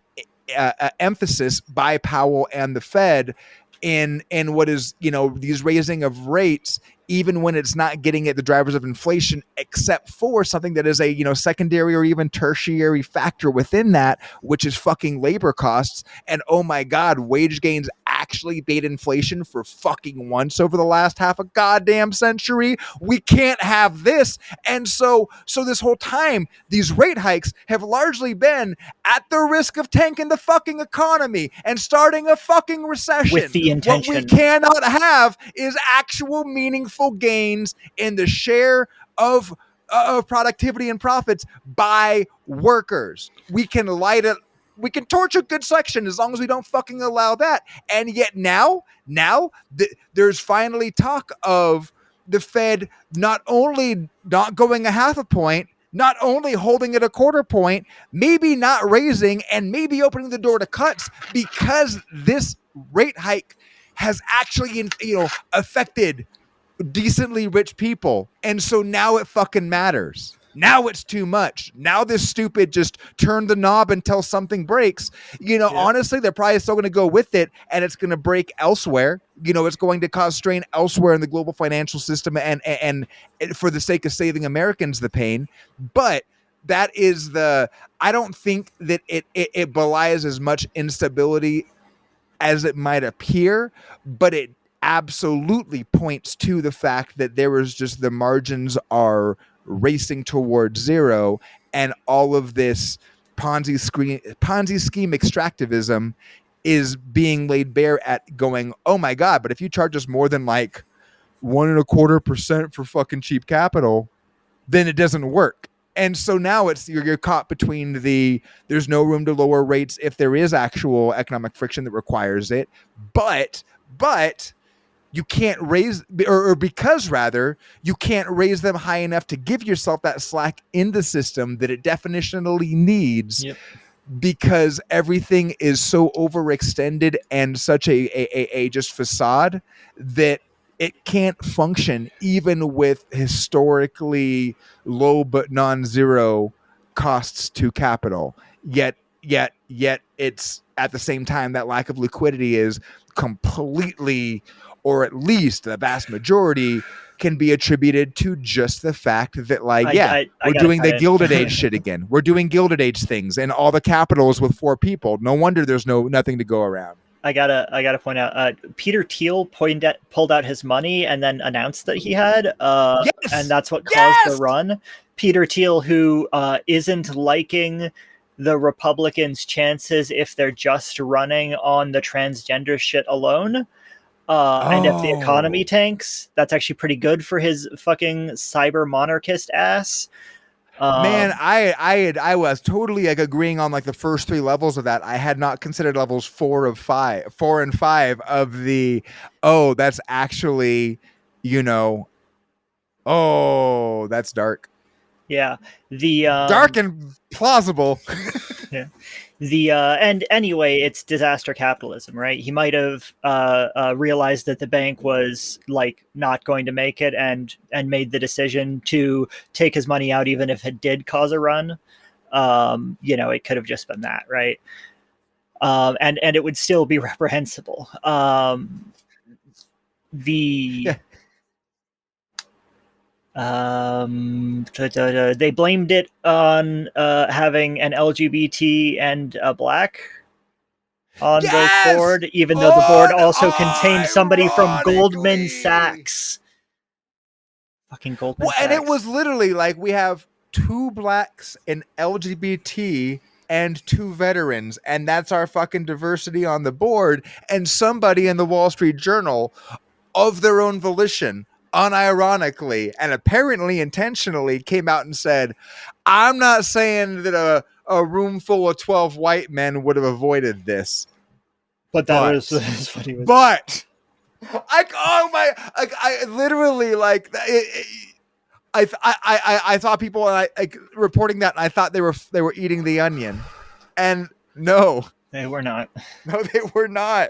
emphasis by Powell and the Fed in what is, these raising of rates, even when it's not getting at the drivers of inflation, except for something that is a, secondary or even tertiary factor within that, which is fucking labor costs. And oh my God, wage gains actually beat inflation for fucking once over the last half a goddamn century. We can't have this. And so this whole time, these rate hikes have largely been at the risk of tanking the fucking economy and starting a fucking recession. with the intention. What we cannot have is actual meaningful gains in the share of productivity and profits by workers. We can light it. We can torch a good section as long as we don't fucking allow that. And yet now there's finally talk of the Fed not only not going a half a point, not only holding it a quarter point, maybe not raising, and maybe opening the door to cuts, because this rate hike has actually, affected decently rich people. And so now it fucking matters. Now it's too much. Now this stupid just turn the knob until something breaks. Honestly, they're probably still going to go with it, and it's going to break elsewhere. It's going to cause strain elsewhere in the global financial system, and for the sake of saving Americans the pain. But that is I don't think that it belies as much instability as it might appear, but it absolutely points to the fact that there is just, the margins are racing towards zero, and all of this Ponzi scheme extractivism is being laid bare at, going, oh my God, but if you charge us more than like 1.25% for fucking cheap capital, then it doesn't work. And so now it's, you're caught between there's no room to lower rates if there is actual economic friction that requires it, but you can't raise, or because rather, you can't raise them high enough to give yourself that slack in the system that it definitionally needs. Yep. Because everything is so overextended and such a just facade that it can't function even with historically low but non-zero costs to capital. Yet it's, at the same time, that lack of liquidity is completely, or at least the vast majority, can be attributed to just the fact that, like, we're doing the Gilded Age shit again. We're doing Gilded Age things, and all the capital is with 4 people. No wonder there's nothing to go around. I gotta point out, Peter Thiel pulled out his money and then announced that he had, Yes! and that's what caused the run. Peter Thiel, who isn't liking the Republicans' chances if they're just running on the transgender shit alone. And if the economy tanks, that's actually pretty good for his fucking cyber monarchist ass. Man, I was totally like agreeing on like the first 3 levels of that. I had not considered levels 4 and 5 of the, that's actually, that's dark. Yeah. The dark and plausible. Yeah. And anyway, it's disaster capitalism, right? He might have realized that the bank was like not going to make it, and made the decision to take his money out, even if it did cause a run. It could have just been that, right? And it would still be reprehensible. They blamed it on having an LGBT and a black. on the Yes! board, even though the board also contained somebody from Goldman Ironically! Sachs. Fucking Goldman Well, and it Sachs. was literally like we have 2 blacks, an LGBT, and 2 veterans, and that's our fucking diversity on the board. And somebody in the Wall Street Journal, of their own volition, unironically, and apparently intentionally, came out and said, I'm not saying that a room full of 12 white men would have avoided this. But that was what he was. But I literally like I thought people reporting that, and I thought they were eating the onion, and no, They were not. No, they were not.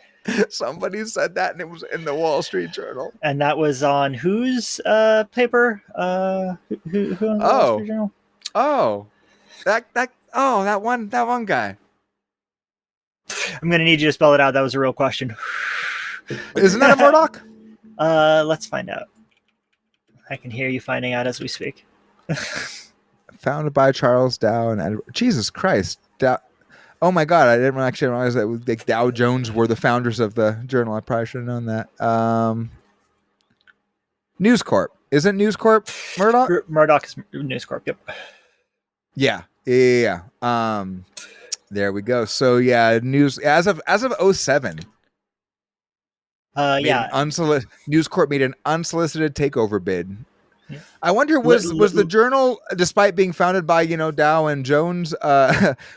Somebody said that, and it was in the Wall Street Journal. And that was on whose paper? Who on the Wall Street Journal? That one guy. I'm gonna need you to spell it out. That was a real question. Isn't that a Murdoch? Let's find out. I can hear you finding out as we speak. Founded by Charles Dow and Edward. Jesus Christ. Dow. Oh my God, I didn't actually realize that Dow Jones were the founders of the journal. I probably should have known that. News Corp. Isn't News Corp Murdoch? Murdoch is News Corp, yep. Yeah. There we go. So yeah, news as of 07. News Corp made an unsolicited takeover bid. Yeah. I wonder was the journal, despite being founded by Dow and Jones,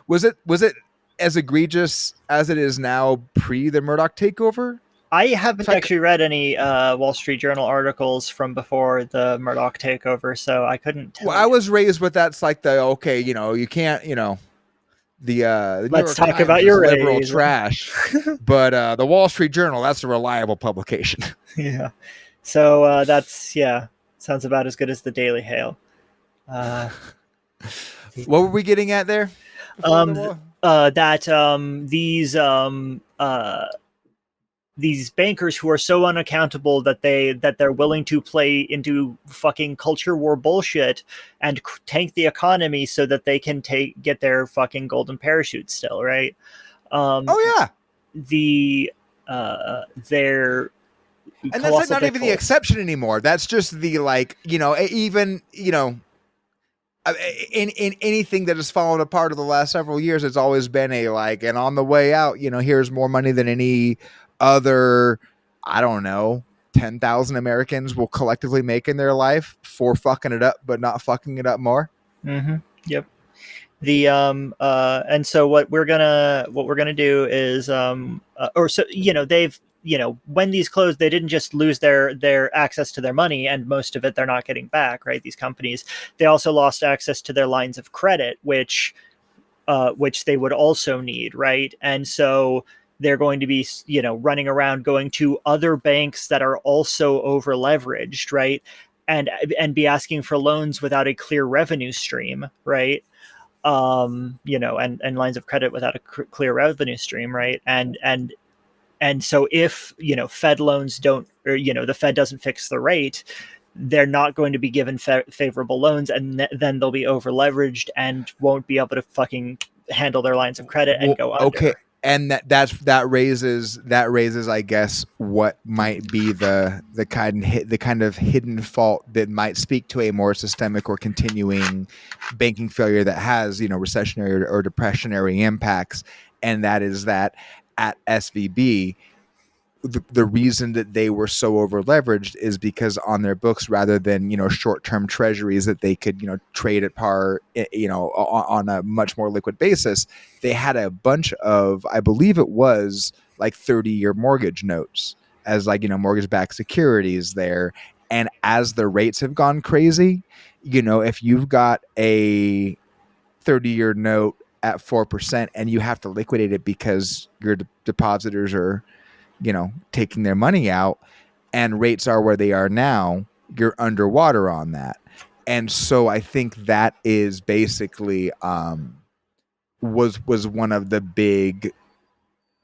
was it as egregious as it is now pre the Murdoch takeover? I haven't actually read any Wall Street Journal articles from before the Murdoch takeover, so I couldn't tell. Well, I was raised with that's like you can't the let's talk about your liberal trash, but the Wall Street Journal, that's a reliable publication. Yeah, so that's sounds about as good as the Daily Hail. What were we getting at there? These bankers who are so unaccountable that they're willing to play into fucking culture war bullshit and tank the economy so that they can get their fucking golden parachute still, right? They're and that's like not even the exception anymore. That's just the in anything that has fallen apart over the last several years, it's always been and on the way out, here's more money than any other, I don't know, 10,000 Americans will collectively make in their life for fucking it up, but not fucking it up more. Mm-hmm. Yep. And so what we're gonna do is they've when these closed, they didn't just lose their access to their money, and most of it they're not getting back, right? These companies, they also lost access to their lines of credit, which they would also need, right? And so they're going to be, running around going to other banks that are also over leveraged, right? And be asking for loans without a clear revenue stream, right? And lines of credit without a clear revenue stream, right? And so if, Fed loans don't, or, the Fed doesn't fix the rate, they're not going to be given favorable loans, and then they'll be over leveraged and won't be able to fucking handle their lines of credit and go under. Okay. And that raises, I guess, what might be the kind of hidden fault that might speak to a more systemic or continuing banking failure that has, recessionary or depressionary impacts. And that is that at SVB, the reason that they were so over leveraged is because on their books, rather than short-term treasuries that they could trade at par on a much more liquid basis, they had a bunch of, I believe it was 30-year mortgage notes as mortgage-backed securities there. And as the rates have gone crazy, if you've got a 30-year note at 4% and you have to liquidate it because your depositors are taking their money out and rates are where they are now, you're underwater on that. And so I think that is basically was one of the big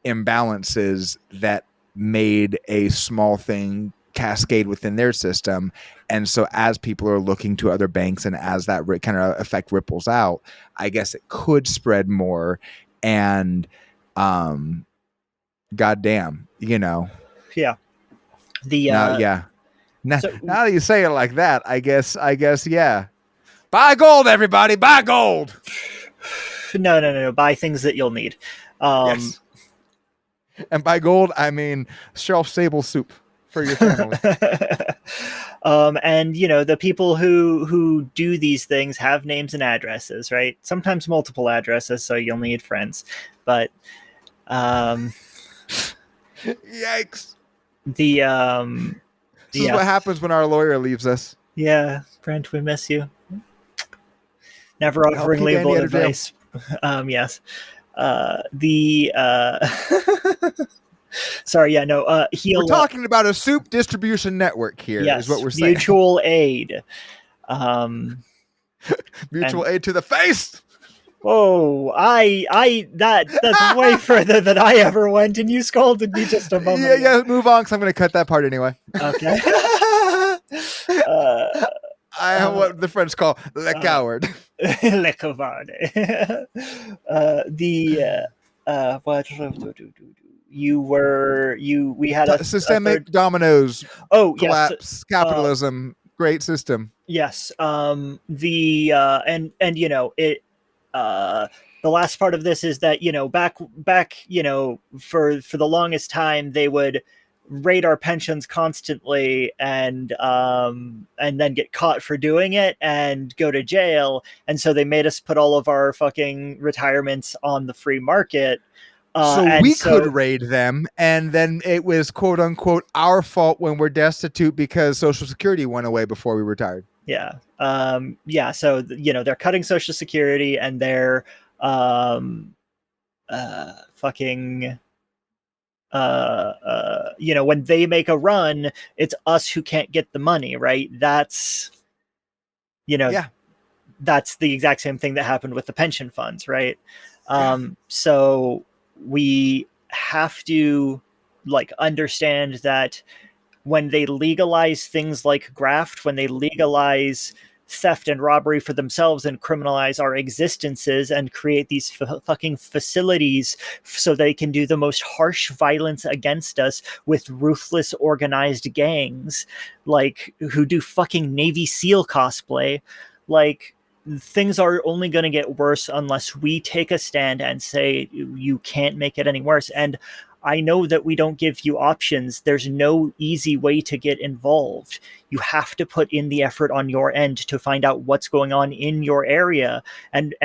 imbalances that made a small thing cascade within their system. And so as people are looking to other banks and as that kind of effect ripples out, I guess it could spread more. And goddamn, Yeah. The now, yeah. Now, so now that you say it like that, I guess, yeah. Buy gold, everybody, buy gold. no. Buy things that you'll need. Yes. And by gold, I mean shelf stable soup for your family. And the people who do these things have names and addresses, right? Sometimes multiple addresses, so you'll need friends. But Yikes. the This is yeah, what happens when our lawyer leaves us. yeah, Brent, we miss you. Never Help offering keep Andy legal out of jail. advice. Yes. The sorry, yeah, no. We're He'll talking about a soup distribution network here, is what yes, we're saying. mutual aid. Mutual and aid to the face. oh, that's way further than I ever went, and you scolded me just a moment ago. Yeah, move on, because I'm going to cut that part anyway. Okay. I am what the French call le coward. Le covarde. What we had a Systemic third. Domino's Oh yes, collapse, capitalism, great system. yes. The and it. The last part of this is that back for the longest time they would raid our pensions constantly and then get caught for doing it and go to jail, and so they made us put all of our fucking retirements on the free market. So And we so could raid them, and then it was quote unquote our fault when we're destitute because Social Security went away before we retired. yeah, so they're cutting Social Security, and they're fucking when they make a run, it's us who can't get the money, right? That's Yeah. that's the exact same thing that happened with the pension funds, right? So we have to understand that when they legalize things like graft, when they legalize theft and robbery for themselves and criminalize our existences and create these fucking facilities so they can do the most harsh violence against us with ruthless organized gangs who do fucking Navy SEAL cosplay, things are only going to get worse unless we take a stand and say you can't make it any worse. And I know that we don't give you options. There's no easy way to get involved. You have to put in the effort on your end to find out what's going on in your area and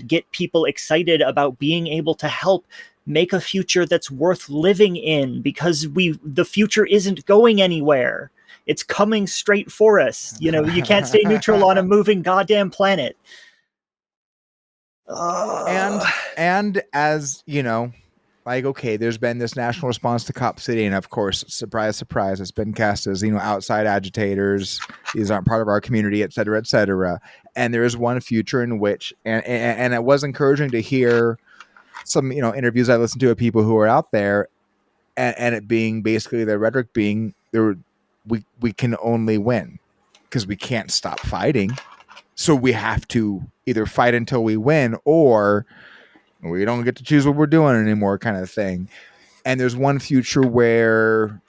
get people excited about being able to help make a future that's worth living in, because the future isn't going anywhere. It's coming straight for us. You can't stay neutral on a moving goddamn planet. And as okay, there's been this national response to Cop City, and of course, surprise, surprise, it's been cast as outside agitators. These aren't part of our community, et cetera, et cetera. And there is one future in which, and it was encouraging to hear some interviews I listened to of people who are out there, and it being basically the rhetoric being there, we can only win because we can't stop fighting, so we have to either fight until we win or we don't get to choose what we're doing anymore, kind of thing. And there's one future where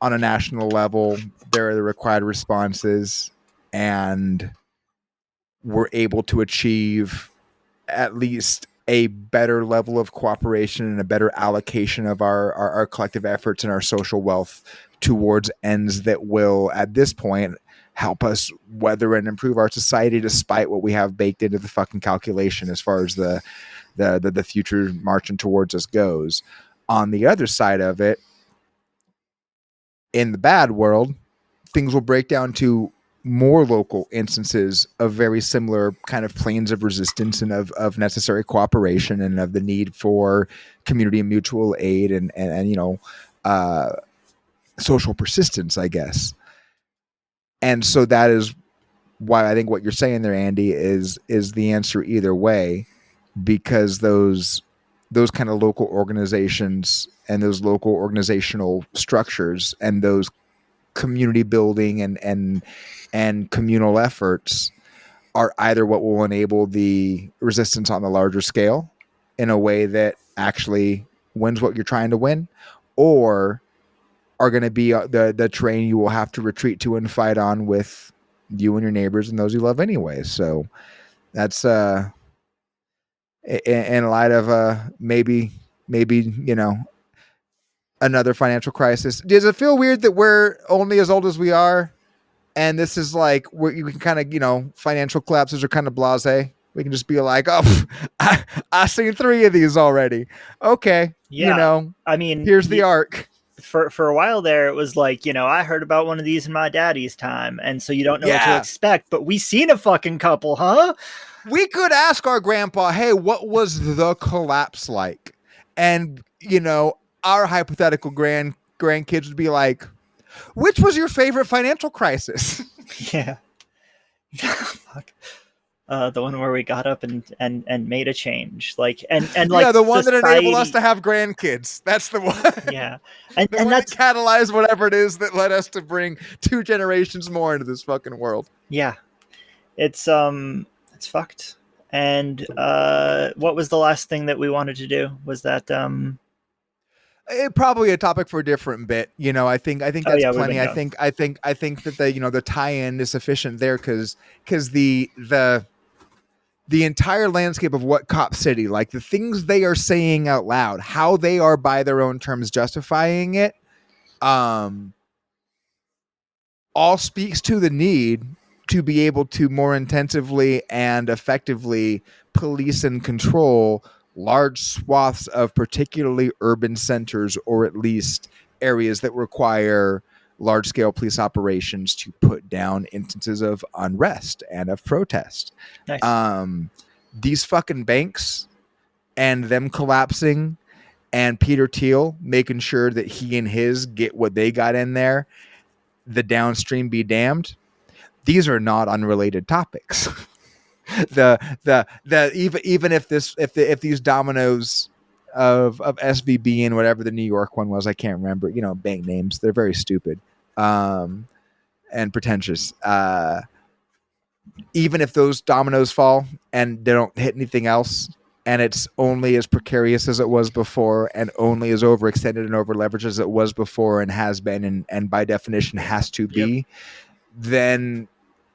on a national level there are the required responses, and we're able to achieve at least a better level of cooperation and a better allocation of our collective efforts and our social wealth towards ends that will, at this point, help us weather and improve our society despite what we have baked into the fucking calculation as far as the future marching towards us goes. On the other side of it, in the bad world, things will break down to more local instances of very similar kind of planes of resistance and of necessary cooperation and of the need for community and mutual aid and social persistence, I guess. And so that is why I think what you're saying there, Andy, is the answer either way, because those kind of local organizations and those local organizational structures and those community building and communal efforts are either what will enable the resistance on the larger scale in a way that actually wins what you're trying to win, or are going to be the terrain you will have to retreat to and fight on with you and your neighbors and those you love anyway. So that's in light of maybe another financial crisis. Does it feel weird that we're only as old as we are, and this is like where you can kind of financial collapses are kind of blasé? We can just be like, oh, I've seen 3 of these already. Okay, Yeah, I mean, here's the arc. For a while there, it was like, I heard about one of these in my daddy's time, and so you don't know what to Yeah. expect. But we seen a fucking couple, huh? We could ask our grandpa, hey, what was the collapse like? And, our hypothetical grandkids would be like, which was your favorite financial crisis? Yeah. Fuck. The one where we got up and made a change, like like the one society... that enabled us to have grandkids. That's the one. Yeah, and the one that's that catalyzed whatever it is that led us to bring 2 generations more into this fucking world. Yeah, it's fucked. And what was the last thing that we wanted to do? Was that probably a topic for a different bit. I think that's plenty. I think that the tie-in is sufficient there because the entire landscape of what Cop City, like the things they are saying out loud, how they are by their own terms justifying it, all speaks to the need to be able to more intensively and effectively police and control large swaths of particularly urban centers, or at least areas that require large-scale police operations to put down instances of unrest and of protest. Nice. These fucking banks and them collapsing, and Peter Thiel making sure that he and his get what they got in there, the downstream be damned. These are not unrelated topics. Even if these dominoes of SVB and whatever the New York one was, I can't remember, bank names, they're very stupid and pretentious. Even if those dominoes fall and they don't hit anything else, and it's only as precarious as it was before, and only as overextended and overleveraged as it was before and has been, and by definition has to be, then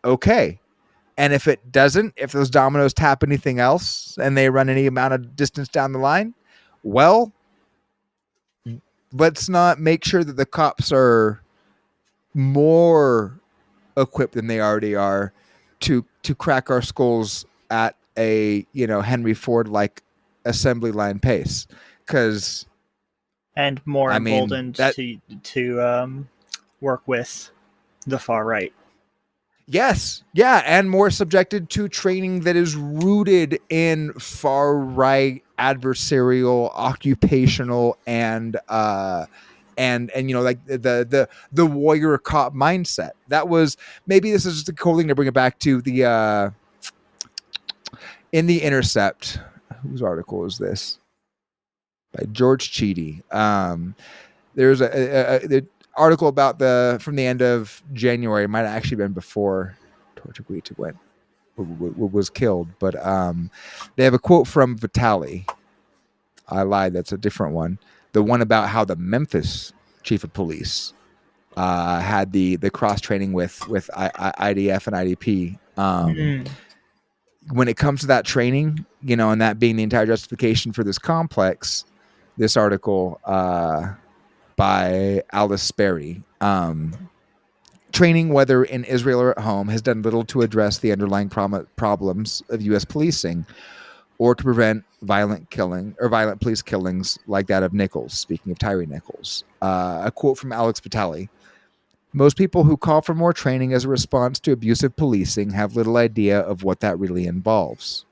okay. And if it doesn't, if those dominoes tap anything else and they run any amount of distance down the line, well, let's not make sure that the cops are more equipped than they already are to crack our skulls at a Henry Ford like assembly line pace, and more emboldened to work with the far right. Yes. Yeah. And more subjected to training that is rooted in far right adversarial, occupational, and like the warrior cop mindset. That was, maybe this is just a cool thing to bring it back to the in The Intercept. Whose article is this? By George Cheedy. There's a article about from the end of January. It might have actually been before Tortuguita was killed, but they have a quote from Vitali. I lied, that's a different one. The one about how the Memphis chief of police had the cross training with IDF and IDP. When it comes to that training, and that being the entire justification for this complex, this article by Alice Sperry, training, whether in Israel or at home, has done little to address the underlying problems of U.S. policing or to prevent violent police killings like that of Nichols. Speaking of Tyree Nichols, a quote from Alex Vitali: "Most people who call for more training as a response to abusive policing have little idea of what that really involves.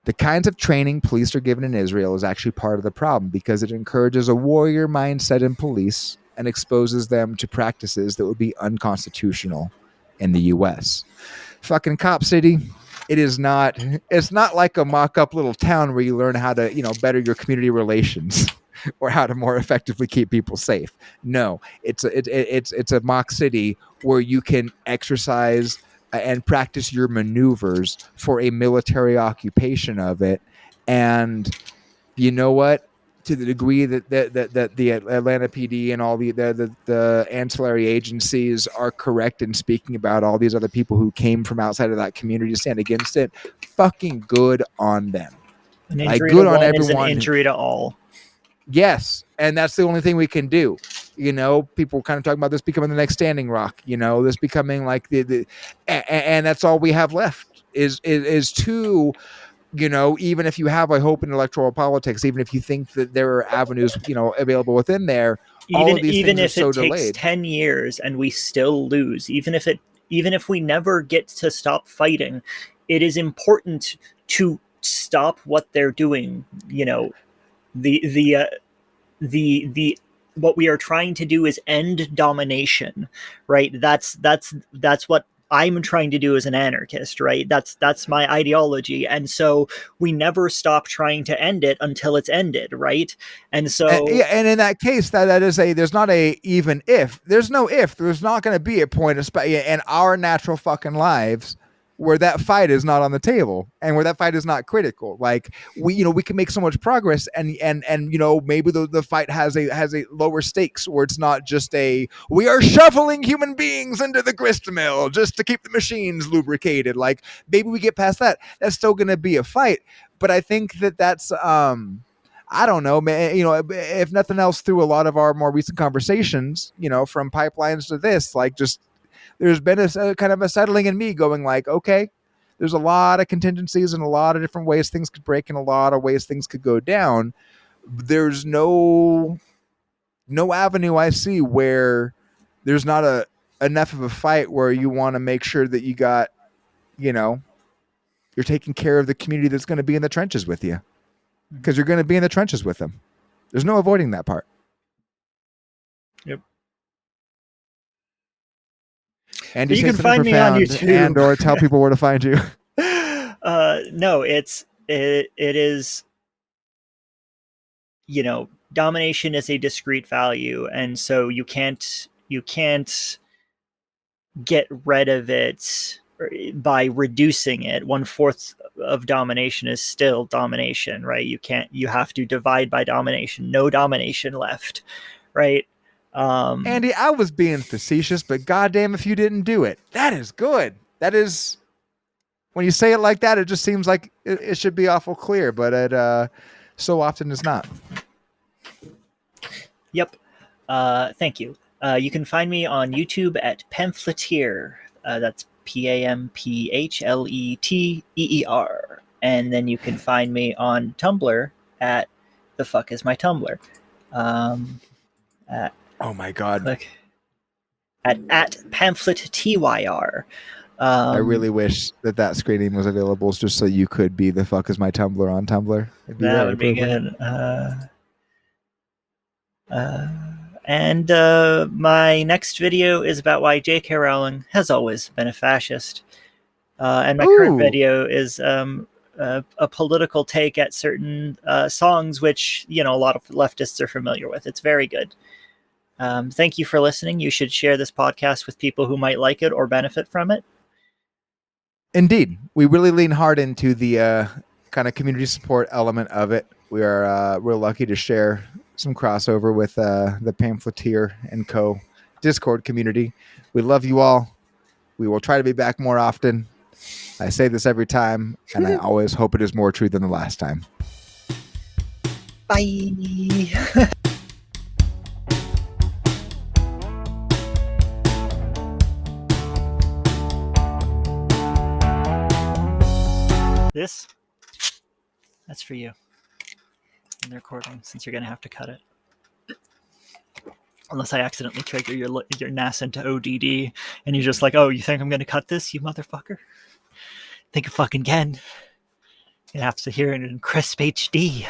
The kinds of training police are given in Israel is actually part of the problem because it encourages a warrior mindset in police and exposes them to practices that would be unconstitutional in the U.S. Fucking Cop City, it's not like a mock-up little town where you learn how to, better your community relations or how to more effectively keep people safe. No, it's a mock city where you can exercise and practice your maneuvers for a military occupation of it. And you know what? to the degree that the Atlanta PD and all the ancillary agencies are correct in speaking about all these other people who came from outside of that community to stand against it, fucking good on them. An Like, injury good to on one is an everyone. injury to all. Yes, and that's the only thing we can do. You know, people kind of talking about this becoming the next Standing Rock. You know, this becoming like and that's all we have left is to, you know, even if you have a hope in electoral politics, even if you think that there are avenues, you know, available within there, all of these Even things are if so it takes delayed. 10 years and we still lose, even if we never get to stop fighting, it is important to stop what they're doing. You know, the what we are trying to do is end domination, right? That's what I'm trying to do as an anarchist, right? That's my ideology, and so we never stop trying to end it until it's ended, right? And so, yeah, and in that case, that is there's not a even if. There's no if. There's not going to be a point in our natural fucking lives where that fight is not on the table and where that fight is not critical. Like, we can make so much progress, and you know, maybe the fight has a lower stakes where it's not just we are shoveling human beings into the grist mill just to keep the machines lubricated. Like, maybe we get past that. That's still going to be a fight, but I think that's I don't know, man. You know, if nothing else, through a lot of our more recent conversations, you know, from pipelines to this, like, just there's been a kind of a settling in me going like, okay, there's a lot of contingencies and a lot of different ways things could break and a lot of ways things could go down. There's no avenue I see where there's not enough of a fight where you want to make sure that you got, you know, you're taking care of the community that's going to be in the trenches with you, because you're going to be in the trenches with them. There's no avoiding that part. yep. And You can find me on YouTube and or tell people where to find you. No, it is, you know, domination is a discrete value, and so you can't get rid of it by reducing it. 1/4 of domination is still domination, right? You have to divide by domination. No domination left, right? Andy, I was being facetious, but goddamn if you didn't do it. That is good. That is, when you say it like that, it just seems like it should be awful clear, but it so often is not. Yep. Thank you. You can find me on YouTube at Pamphleteer. That's PAMPHLETEER. And then you can find me on Tumblr at the fuck is my Tumblr. Oh my god. Click at pamphlet TYR. I really wish that screening was available just so you could be the fuck is my Tumblr on Tumblr. That would be good. And my next video is about why J.K. Rowling has always been a fascist. And my current video is a political take at certain songs, which, you know, a lot of leftists are familiar with. It's very good. Thank you for listening. You should share this podcast with people who might like it or benefit from it. Indeed. We really lean hard into the kind of community support element of it. We are real lucky to share some crossover with the Pamphleteer and Co. Discord community. We love you all. We will try to be back more often. I say this every time, and I always hope it is more true than the last time. Bye. That's for you in the recording, since you're going to have to cut it. Unless I accidentally trigger your NAS into ODD, and you're just like, oh, you think I'm going to cut this, you motherfucker? Think you fucking can. You have to hear it in crisp HD.